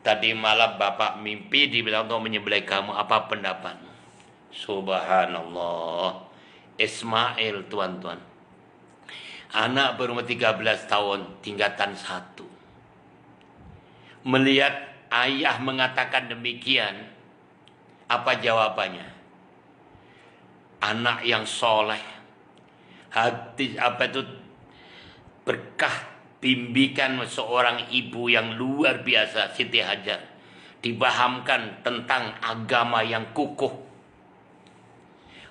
Tadi malam bapak mimpi dibilang untuk menyembelih kamu, apa pendapatmu? Subhanallah. Ismail tuan-tuan, anak berumur 13 tahun, tingkatan 1. Melihat ayah mengatakan demikian, apa jawabannya? Anak yang soleh, hati berkah bimbingan seorang ibu yang luar biasa, Siti Hajar, dipahamkan tentang agama yang kukuh.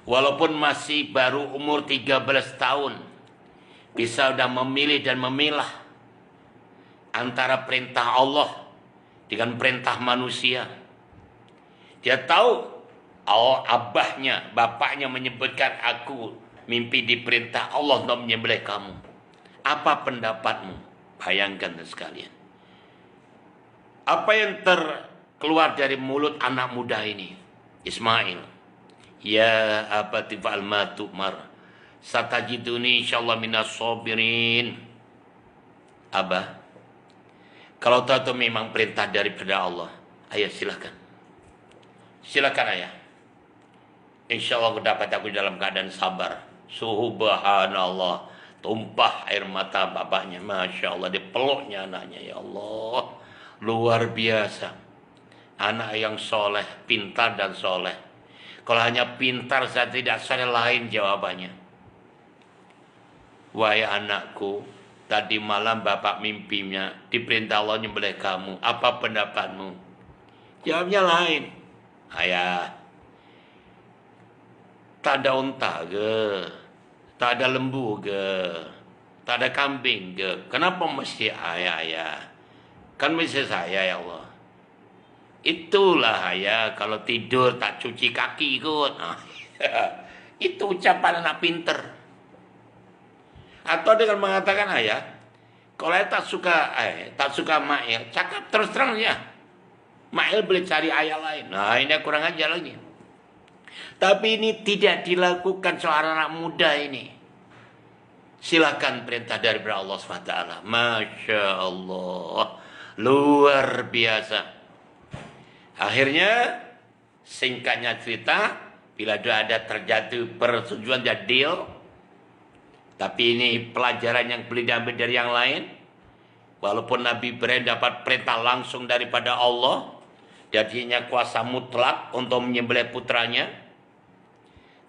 Walaupun masih baru umur 13 tahun, bisa sudah memilih dan memilah antara perintah Allah dengan perintah manusia. Dia tahu, abahnya, bapaknya menyebutkan, aku mimpi diperintah Allah untuk menyembelih kamu. Apa pendapatmu? Bayangkan sekalian. Apa yang terkeluar dari mulut anak muda ini, Ismail? Ya abati fa'al ma tu'mar, satajiduni insyaallah minas sabirin. Abah, kalau tahu itu memang perintah daripada Allah, ayah silakan. Silakan ayah. Insyaallah dapat aku dalam keadaan sabar. Subhanallah, tumpah air mata bapaknya. Masya Allah, dipeluknya anaknya. Ya Allah, luar biasa. Anak yang soleh, pintar dan soleh. Kalau hanya pintar saja tidak soleh, lain jawabannya. Wahai anakku, tadi malam bapak mimpinya diperintah Allah nyembelih kamu. Apa pendapatmu? Jawabnya lain. Ayah, tak ada unta ke? Tak ada lembu ke? Tak ada kambing ke? Kenapa mesti ayah? Kan mesti saya ya Allah. Itulah ayah, kalau tidur tak cuci kaki ikut. Nah, itu ucapan anak pinter. Atau dengan mengatakan ayah, kalau ayah tak suka Mail, cakap terus terang ya. Mail boleh cari ayah lain. Nah, ini kurang ajar lagi. Tapi ini tidak dilakukan seorang anak muda ini. Silakan perintah dari Allah SWT. Masya Allah, luar biasa. Akhirnya, singkatnya cerita, bila ada terjadi persetujuan dan deal, tapi ini pelajaran yang boleh diambil dari yang lain. Walaupun Nabi Ibrahim dapat perintah langsung daripada Allah, jadinya kuasa mutlak untuk menyembelih putranya.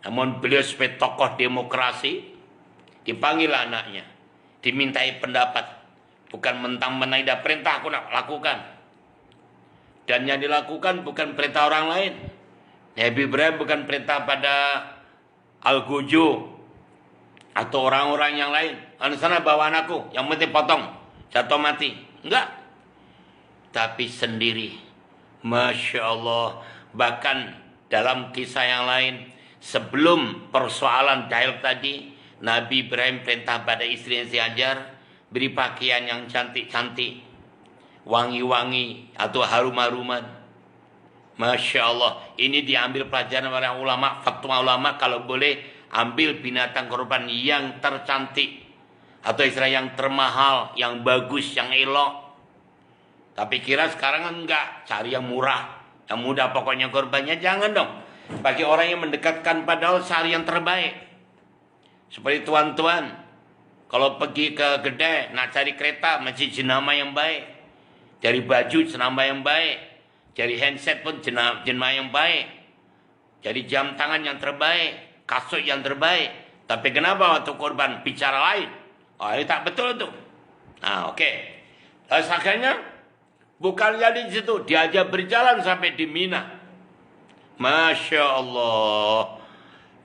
Namun beliau sebagai tokoh demokrasi, dipanggil anaknya, dimintai pendapat, bukan mentang-mentang ada perintah aku nak lakukan. Dan yang dilakukan bukan perintah orang lain. Nabi Ibrahim bukan perintah pada Al-Guju atau orang-orang yang lain. Anu sana bawa anakku, yang penting potong, jatuh mati. Enggak. Tapi sendiri. Masya Allah. Bahkan dalam kisah yang lain, sebelum persoalan dialog tadi, Nabi Ibrahim perintah pada istri Siti Hajar, beri pakaian yang cantik-cantik, wangi-wangi atau harum-haruman. Masya Allah, ini diambil pelajaran oleh ulama, fatwa ulama, kalau boleh ambil binatang korban yang tercantik atau istilah yang termahal, yang bagus, yang elok. Tapi kira sekarang kan enggak, cari yang murah, yang mudah pokoknya korbannya. Jangan dong. Bagi orang yang mendekatkan pada Allah, cari yang terbaik. Seperti tuan-tuan, kalau pergi ke kedai nak cari kereta, mesti jenama yang baik. Cari baju jenama yang baik, cari handset pun jenama yang baik, cari jam tangan yang terbaik, kasut yang terbaik. Tapi kenapa waktu korban bicara lain? Oh, ini tak betul tu. Nah, okey. Lalu akhirnya bukan jadi di situ, dia aja berjalan sampai di Mina. Masya Allah.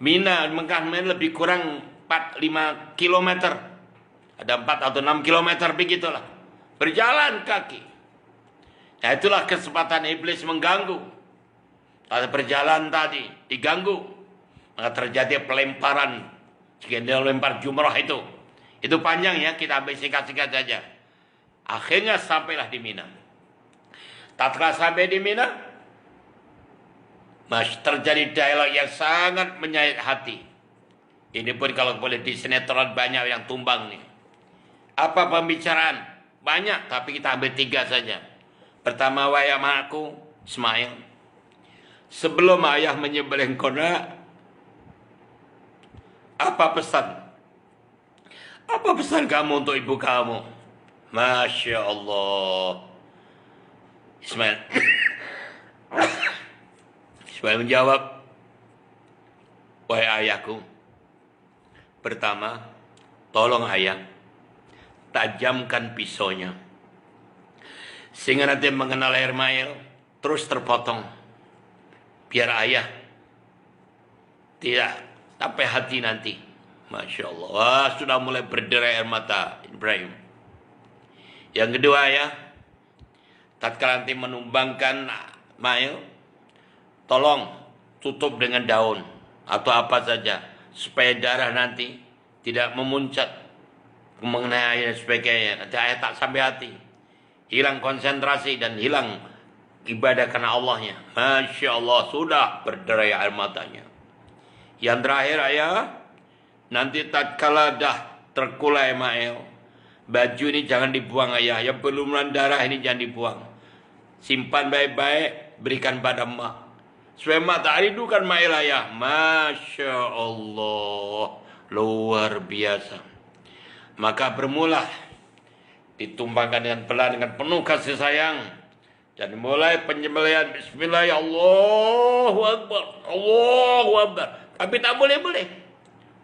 Mina, Mekah lebih kurang 4-5 kilometer. Ada 4 atau 6 kilometer begitulah. Berjalan kaki. Nah, itulah kesempatan iblis mengganggu. Pada perjalanan tadi diganggu, maka terjadi pelemparan. Jika dia lempar jumrah itu panjang ya, kita ambil singkat-singkat saja. Akhirnya sampailah di Mina. Tatkala sampai di Mina, masih terjadi dialog yang sangat menyayat hati. Ini pun kalau boleh di sinetron banyak yang tumbang nih. Apa pembicaraan? Banyak, tapi kita ambil 3 saja. Pertama, wahai anakku Ismail, sebelum ayah menyembelih engkau, apa pesan? Apa pesan kamu untuk ibu kamu? Masya Allah. Ismail. Ismail menjawab, wahai ayahku, pertama, tolong ayah, tajamkan pisaunya. Sehingga nanti mengenal Ismail, terus terpotong. Biar ayah tidak sampai hati nanti. Masya Allah. Wah, sudah mulai berderai air mata Ibrahim. Yang kedua ya, tatkala nanti menumbangkan Ismail, tolong tutup dengan daun atau apa saja supaya darah nanti tidak memuncak mengenai ayah dan sebagainya. Nanti ayah tak sampai hati, hilang konsentrasi dan hilang ibadah karena Allahnya. Masya Allah, sudah berderai air matanya. Yang terakhir ayah, nanti tatkala dah terkulai Ismail, baju ini jangan dibuang ayah, yang berlumuran darah ini jangan dibuang, simpan baik-baik, berikan pada mak supaya mak tak rindukan Ismail ayah. Masya Allah, luar biasa. Maka bermula ditumpangkan dengan pelan, dengan penuh kasih sayang, dan mulai penyembelihan. Bismillah, Allahu Akbar, Allahu Akbar. Tapi tak boleh-boleh,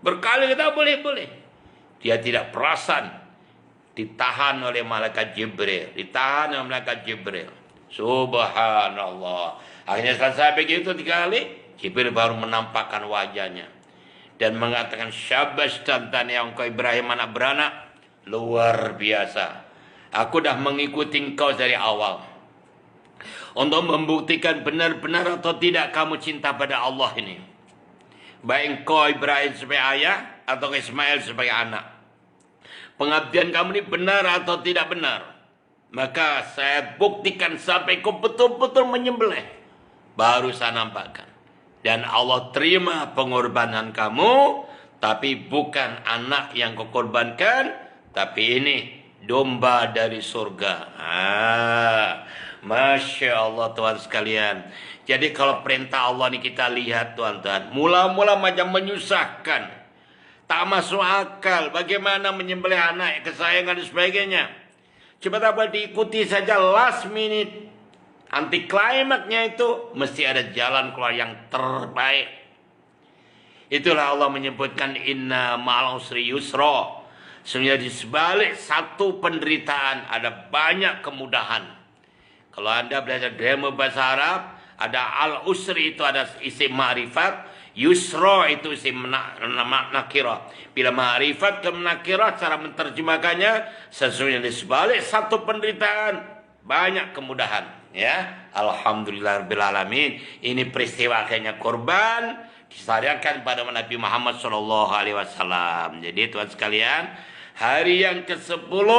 berkali tak boleh-boleh. Dia tidak perasan, ditahan oleh malaikat Jibril, ditahan oleh malaikat Jibril. Subhanallah. Akhirnya selesai begitu 3 kali, Jibril baru menampakkan wajahnya dan mengatakan, syabas tantanya engkau Ibrahim anak beranak, luar biasa. Aku dah mengikuti engkau dari awal untuk membuktikan benar-benar atau tidak kamu cinta pada Allah ini. Baik engkau Ibrahim sebagai ayah atau Ismail sebagai anak. Pengabdian kamu ini benar atau tidak benar. Maka saya buktikan sampai kau betul-betul menyembelih, baru saya nampakkan. Dan Allah terima pengorbanan kamu, tapi bukan anak yang kau korbankan, tapi ini domba dari surga. Masya Allah Tuhan sekalian. Jadi kalau perintah Allah ini kita lihat Tuhan-Tuhan, mula-mula macam menyusahkan, tak masuk akal, bagaimana menyembelih anak kesayangan dan sebagainya. Coba tak boleh diikuti saja last minute. Anti klimaknya itu mesti ada jalan keluar yang terbaik. Itulah Allah menyebutkan inna ma'al usri yusra. Sebenarnya di sebalik satu penderitaan ada banyak kemudahan. Kalau Anda belajar grammar bahasa Arab, ada al-usri itu ada isim ma'rifat, yusra itu isim nakirah. Bila ma'rifat ke nakirah, cara menerjemahkannya sesungguhnya di sebalik satu penderitaan banyak kemudahan. Ya, alhamdulillahirabbil alamin. Ini peristiwa akhirnya korban disyariatkan pada Nabi Muhammad SAW. Jadi Tuhan sekalian, hari yang ke-10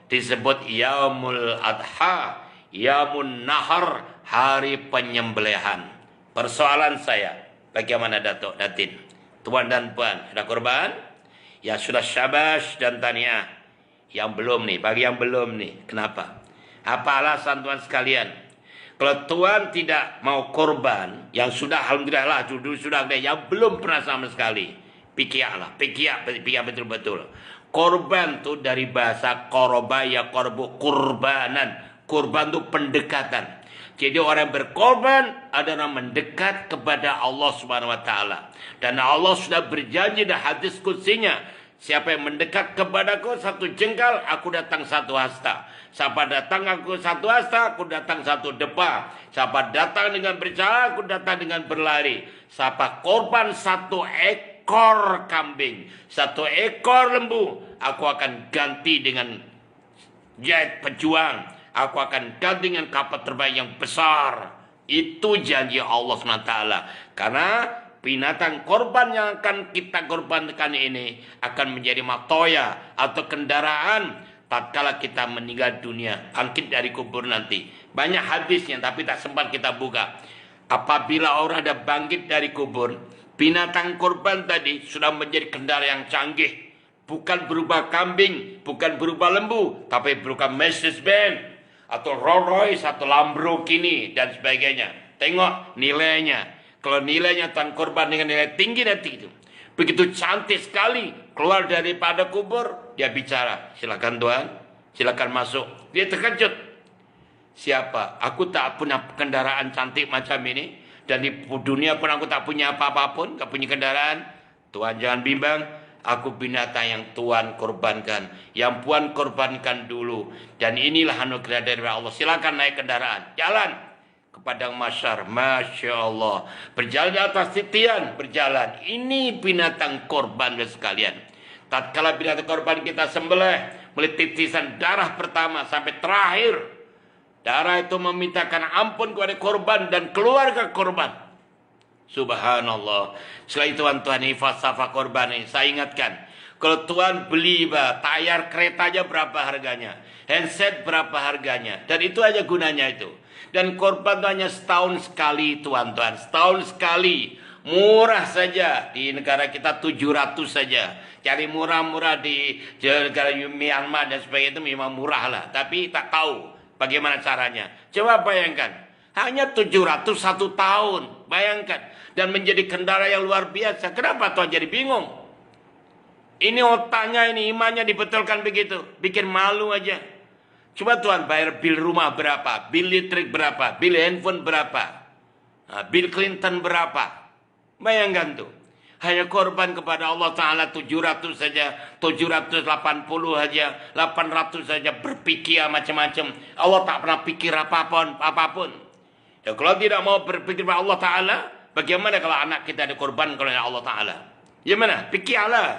disebut Yaumul Adha, Yaumun Nahar, hari penyembelihan. Persoalan saya, bagaimana Datuk Datin, tuan dan puan, ada korban? Yang sudah syabas dan tahniah. Yang belum nih, bagi yang belum nih, kenapa? Apa alasan tuan sekalian? Kalau tuan tidak mau korban, yang sudah alhamdulillah lah, sudah ada, yang belum pernah sama sekali, pikir betul-betul. Korban itu dari bahasa koroba, ya korbu, kurbanan. Kurban itu pendekatan. Jadi orang berkorban adalah mendekat kepada Allah Subhanahu wa taala. Dan Allah sudah berjanji dalam hadis qudsinya, siapa yang mendekat kepadaku 1 jengkal, aku datang 1 hasta. Siapa datang aku 1 hasta, aku datang 1 depa. Siapa datang dengan berjalan, aku datang dengan berlari. Siapa korban 1 ekor kambing, 1 ekor lembu, aku akan ganti dengan jet pejuang. Aku akan ganti dengan kapal terbang yang besar. Itu janji Allah SWT. Karena binatang korban yang akan kita korbankan ini akan menjadi matoya atau kendaraan tatkala kita meninggal dunia, bangkit dari kubur nanti. Banyak hadisnya tapi tak sempat kita buka. Apabila orang ada bangkit dari kubur, binatang korban tadi sudah menjadi kendaraan yang canggih. Bukan berupa kambing, bukan berupa lembu, tapi berupa Mercedes-Benz atau Rolls-Royce atau Lamborghini dan sebagainya. Tengok nilainya. Kalau nilainya tuan korban dengan nilai tinggi nanti itu, begitu cantik sekali, keluar daripada kubur, dia bicara, silakan tuan, silakan masuk. Dia terkejut. Siapa? Aku tak punya kendaraan cantik macam ini. Dan di dunia pun aku tak punya apa-apa pun. Tak punya kendaraan. Tuhan jangan bimbang. Aku binatang yang Tuhan korbankan. Yang Tuhan korbankan dulu. Dan inilah anugerah dari Allah. Silakan naik kendaraan. Jalan ke padang mahsyar. Masya Allah. Berjalan di atas titian. Berjalan. Ini binatang korban sekalian. Tatkala binatang korban kita sembelih. Mulai titisan darah pertama sampai terakhir. Darah itu memintakan ampun kepada korban dan keluarga korban. Subhanallah. Setelah itu Tuhan ini falsafah korban ini. Saya ingatkan. Kalau Tuhan beli tayar kereta aja berapa harganya. Handset berapa harganya. Dan itu aja gunanya itu. Dan korban itu hanya setahun sekali Tuhan-Tuhan. Setahun sekali. Murah saja. Di negara kita 700 saja. Cari murah-murah di negara Myanmar dan sebagainya itu memang murah lah. Tapi tak tahu bagaimana caranya. Coba bayangkan. Hanya 700 1 tahun. Bayangkan. Dan menjadi kendaraan yang luar biasa. Kenapa Tuhan jadi bingung? Ini otaknya ini imannya dibetulkan begitu. Bikin malu aja. Coba Tuhan bayar bil rumah berapa. Bil listrik berapa. Bil handphone berapa. Bil Clinton berapa. Bayangkan tuh. Hanya korban kepada Allah Ta'ala 700 saja. 780 saja. 800 saja. Berpikir macam-macam. Allah tak pernah pikir apapun. Ya, kalau tidak mau berpikir kepada Allah Ta'ala. Bagaimana kalau anak kita dikorban oleh Allah Ta'ala? Gimana? Pikirlah.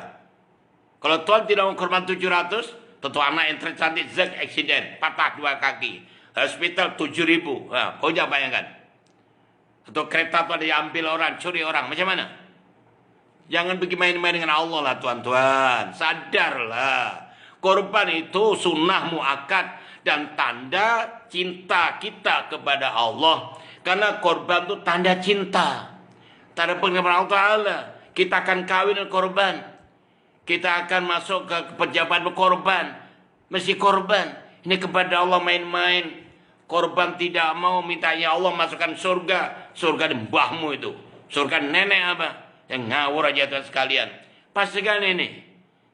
Kalau Tuhan tidak mau korban 700. Tentu anak yang tercantik zek eksiden. Patah 2 kaki. Hospital 7.000. Nah, kau jangan bayangkan. Atau kereta itu diambil orang. Curi orang. Macam mana? Jangan pergi main-main dengan Allah lah tuan-tuan. Sadarlah. Korban itu sunnah muakkad dan tanda cinta kita kepada Allah. Karena korban itu tanda cinta. Tanda pengenalan Allah Ta'ala. Kita akan kawin dengan korban. Kita akan masuk ke pejabat korban. Mesti korban. Ini kepada Allah main-main. Korban tidak mau minta ya Allah masukkan surga. Surga di mbahmu itu. Surga nenek apa? Yang ngawur aja Tuhan sekalian. Pastikan ini.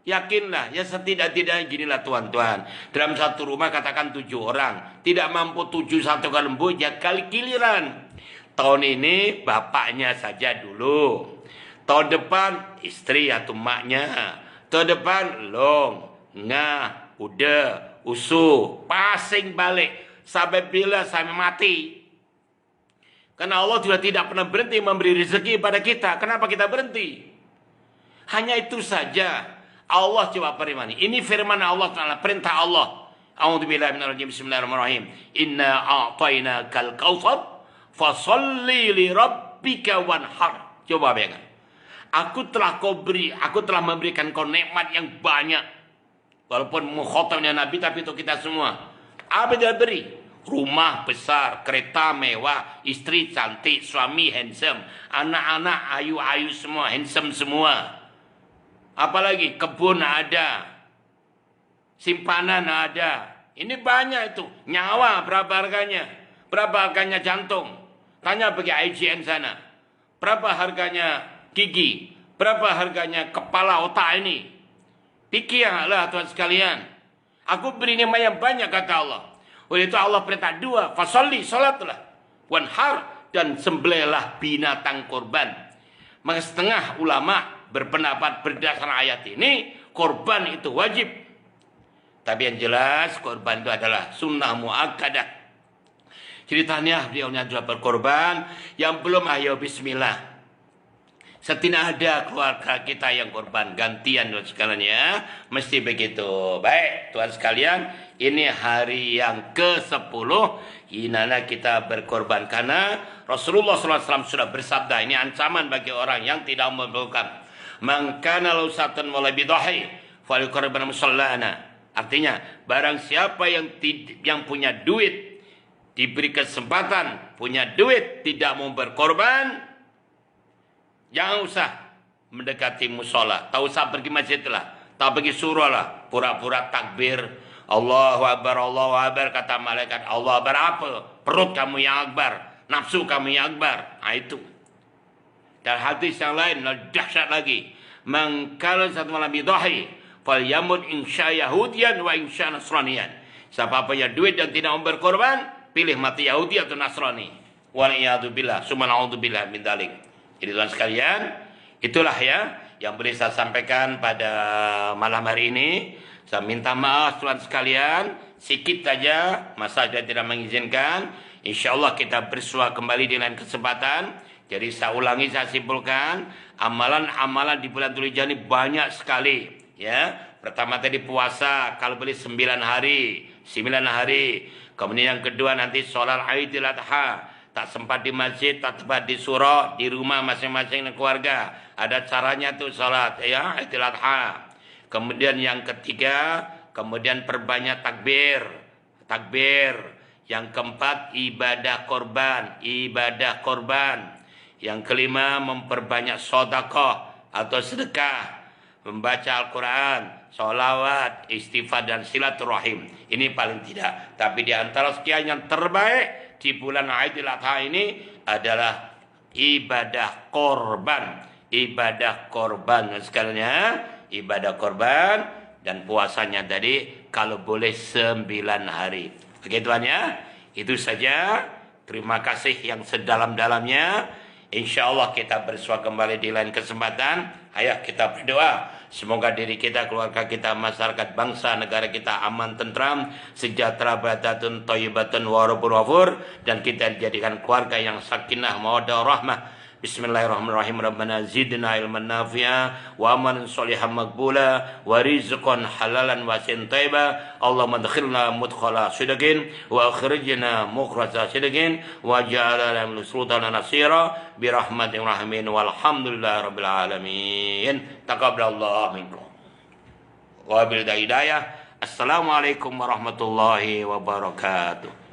Yakinlah. Ya setidak-tidaknya ginilah tuan-tuan. Dalam satu rumah katakan 7 orang. Tidak mampu 7 satu kali lembu. Ya kali giliran. Tahun ini bapaknya saja dulu. Tahun depan istri atau maknya. Tahun depan long. Ngah. Udah. Usuh. Pasing balik. Sampai bila sampai mati. Karena Allah juga tidak pernah berhenti memberi rezeki pada kita. Kenapa kita berhenti? Hanya itu saja. Allah coba firman. Ini firman Allah Ta'ala. Perintah Allah. A'udzubillahi minarrajim. Bismillahirrahmanirrahim. Inna a'tainakal kautsar. Fasalli li rabbika wanhar. Coba bayangkan. Aku telah memberikan kau nikmat yang banyak. Walaupun mukhatabnya Nabi. Tapi itu kita semua. Apa dia beri? Rumah besar, kereta mewah, istri cantik, suami handsome, anak-anak ayu-ayu semua, handsome semua. Apalagi kebun ada, simpanan ada. Ini banyak itu. Nyawa berapa harganya? Berapa harganya jantung? Tanya pergi IGN sana. Berapa harganya gigi? Berapa harganya kepala otak ini? Pikirlah Tuhan sekalian. Aku beri nikmat yang banyak kata Allah. Oleh itu Allah perintah 2. Fasalli, salatlah. Wanhar, dan sembelihlah binatang korban. Maka setengah ulama berpendapat berdasarkan ayat ini. Korban itu wajib. Tapi yang jelas korban itu adalah sunnah muakkadah. Ceritanya beliau sudah berkorban. Yang belum ayo bismillah. Setidaknya ada keluarga kita yang korban. Gantian Tuhan sekalian ya. Mesti begitu. Baik Tuhan sekalian. Ini hari yang ke-10. Inana kita berkorban. Karena Rasulullah SAW sudah bersabda. Ini ancaman bagi orang yang tidak membuka. Man kana lahu satan wa la bidahi falyuqarribna musallana. Artinya barang siapa yang punya duit, diberi kesempatan, punya duit, tidak mau berkorban, jangan usah mendekati musola. Tak usah pergi masjid lah. Tak pergi surah lah. Pura-pura takbir. Allahu Akbar, Allahu Akbar. Kata malaikat, Allah Akbar apa? Perut kamu yang akbar. Nafsu kamu yang akbar. Nah itu. Dan hadis yang lain dahsyat lagi. Man kana satu malam bidahi falyamut insya Yahudian wa insya Nasranian. Siapa punya duit dan tidak mau berkorban, pilih mati Yahudi atau Nasrani. Waliyadzubillah, subhanallah min dzalik. Jadi teman sekalian, itulah ya yang boleh saya sampaikan pada malam hari ini. Saya minta maaf teman sekalian, sikit saja masa sudah tidak mengizinkan. Insya Allah kita bersua kembali di lain kesempatan. Jadi saya ulangi, saya simpulkan, amalan-amalan di bulan Dzulhijjah ini banyak sekali. Ya, pertama tadi puasa, kalau boleh 9 hari, 9 hari. Kemudian yang kedua nanti sholat Idul Adha. Tak sempat di masjid, tak sempat di surau, di rumah masing-masing keluarga. Ada caranya tuh sholat ya Idul Adha. Kemudian yang ketiga, kemudian perbanyak takbir. Yang keempat, ibadah korban. Yang kelima, memperbanyak sedekah atau sedekah. Membaca Al-Quran, sholawat, istighfar dan silaturahim. Ini paling tidak. Tapi di antara sekian yang terbaik di bulan Idul Adha ini adalah ibadah korban. Sekalinya ibadah korban dan puasanya tadi kalau boleh 9 hari. Oke Tuhan ya, itu saja. Terima kasih yang sedalam-dalamnya. Insya Allah kita bersua kembali di lain kesempatan. Ayo kita berdoa. Semoga diri kita, keluarga kita, masyarakat bangsa, negara kita aman, tentram, sejahtera, badatun, thayyibatun, warabur wafur. Dan kita dijadikan keluarga yang sakinah, mawaddah, rahmah. Bismillahirrahmanirrahim. Rabbana zidna ilman nafi'a wa amalan sholihan maqbula wa rizqan halalan wa tayyiba. Allahumma adkhilna mudkhala sidqin wa akhrijna mukhraja sidqin wa ja'alna min sultana nasira bi rahmatir rahimin walhamdulillahi rabbil alamin. Taqabbalallahu minkum. Wa bil hidayah. Assalamualaikum warahmatullahi wabarakatuh.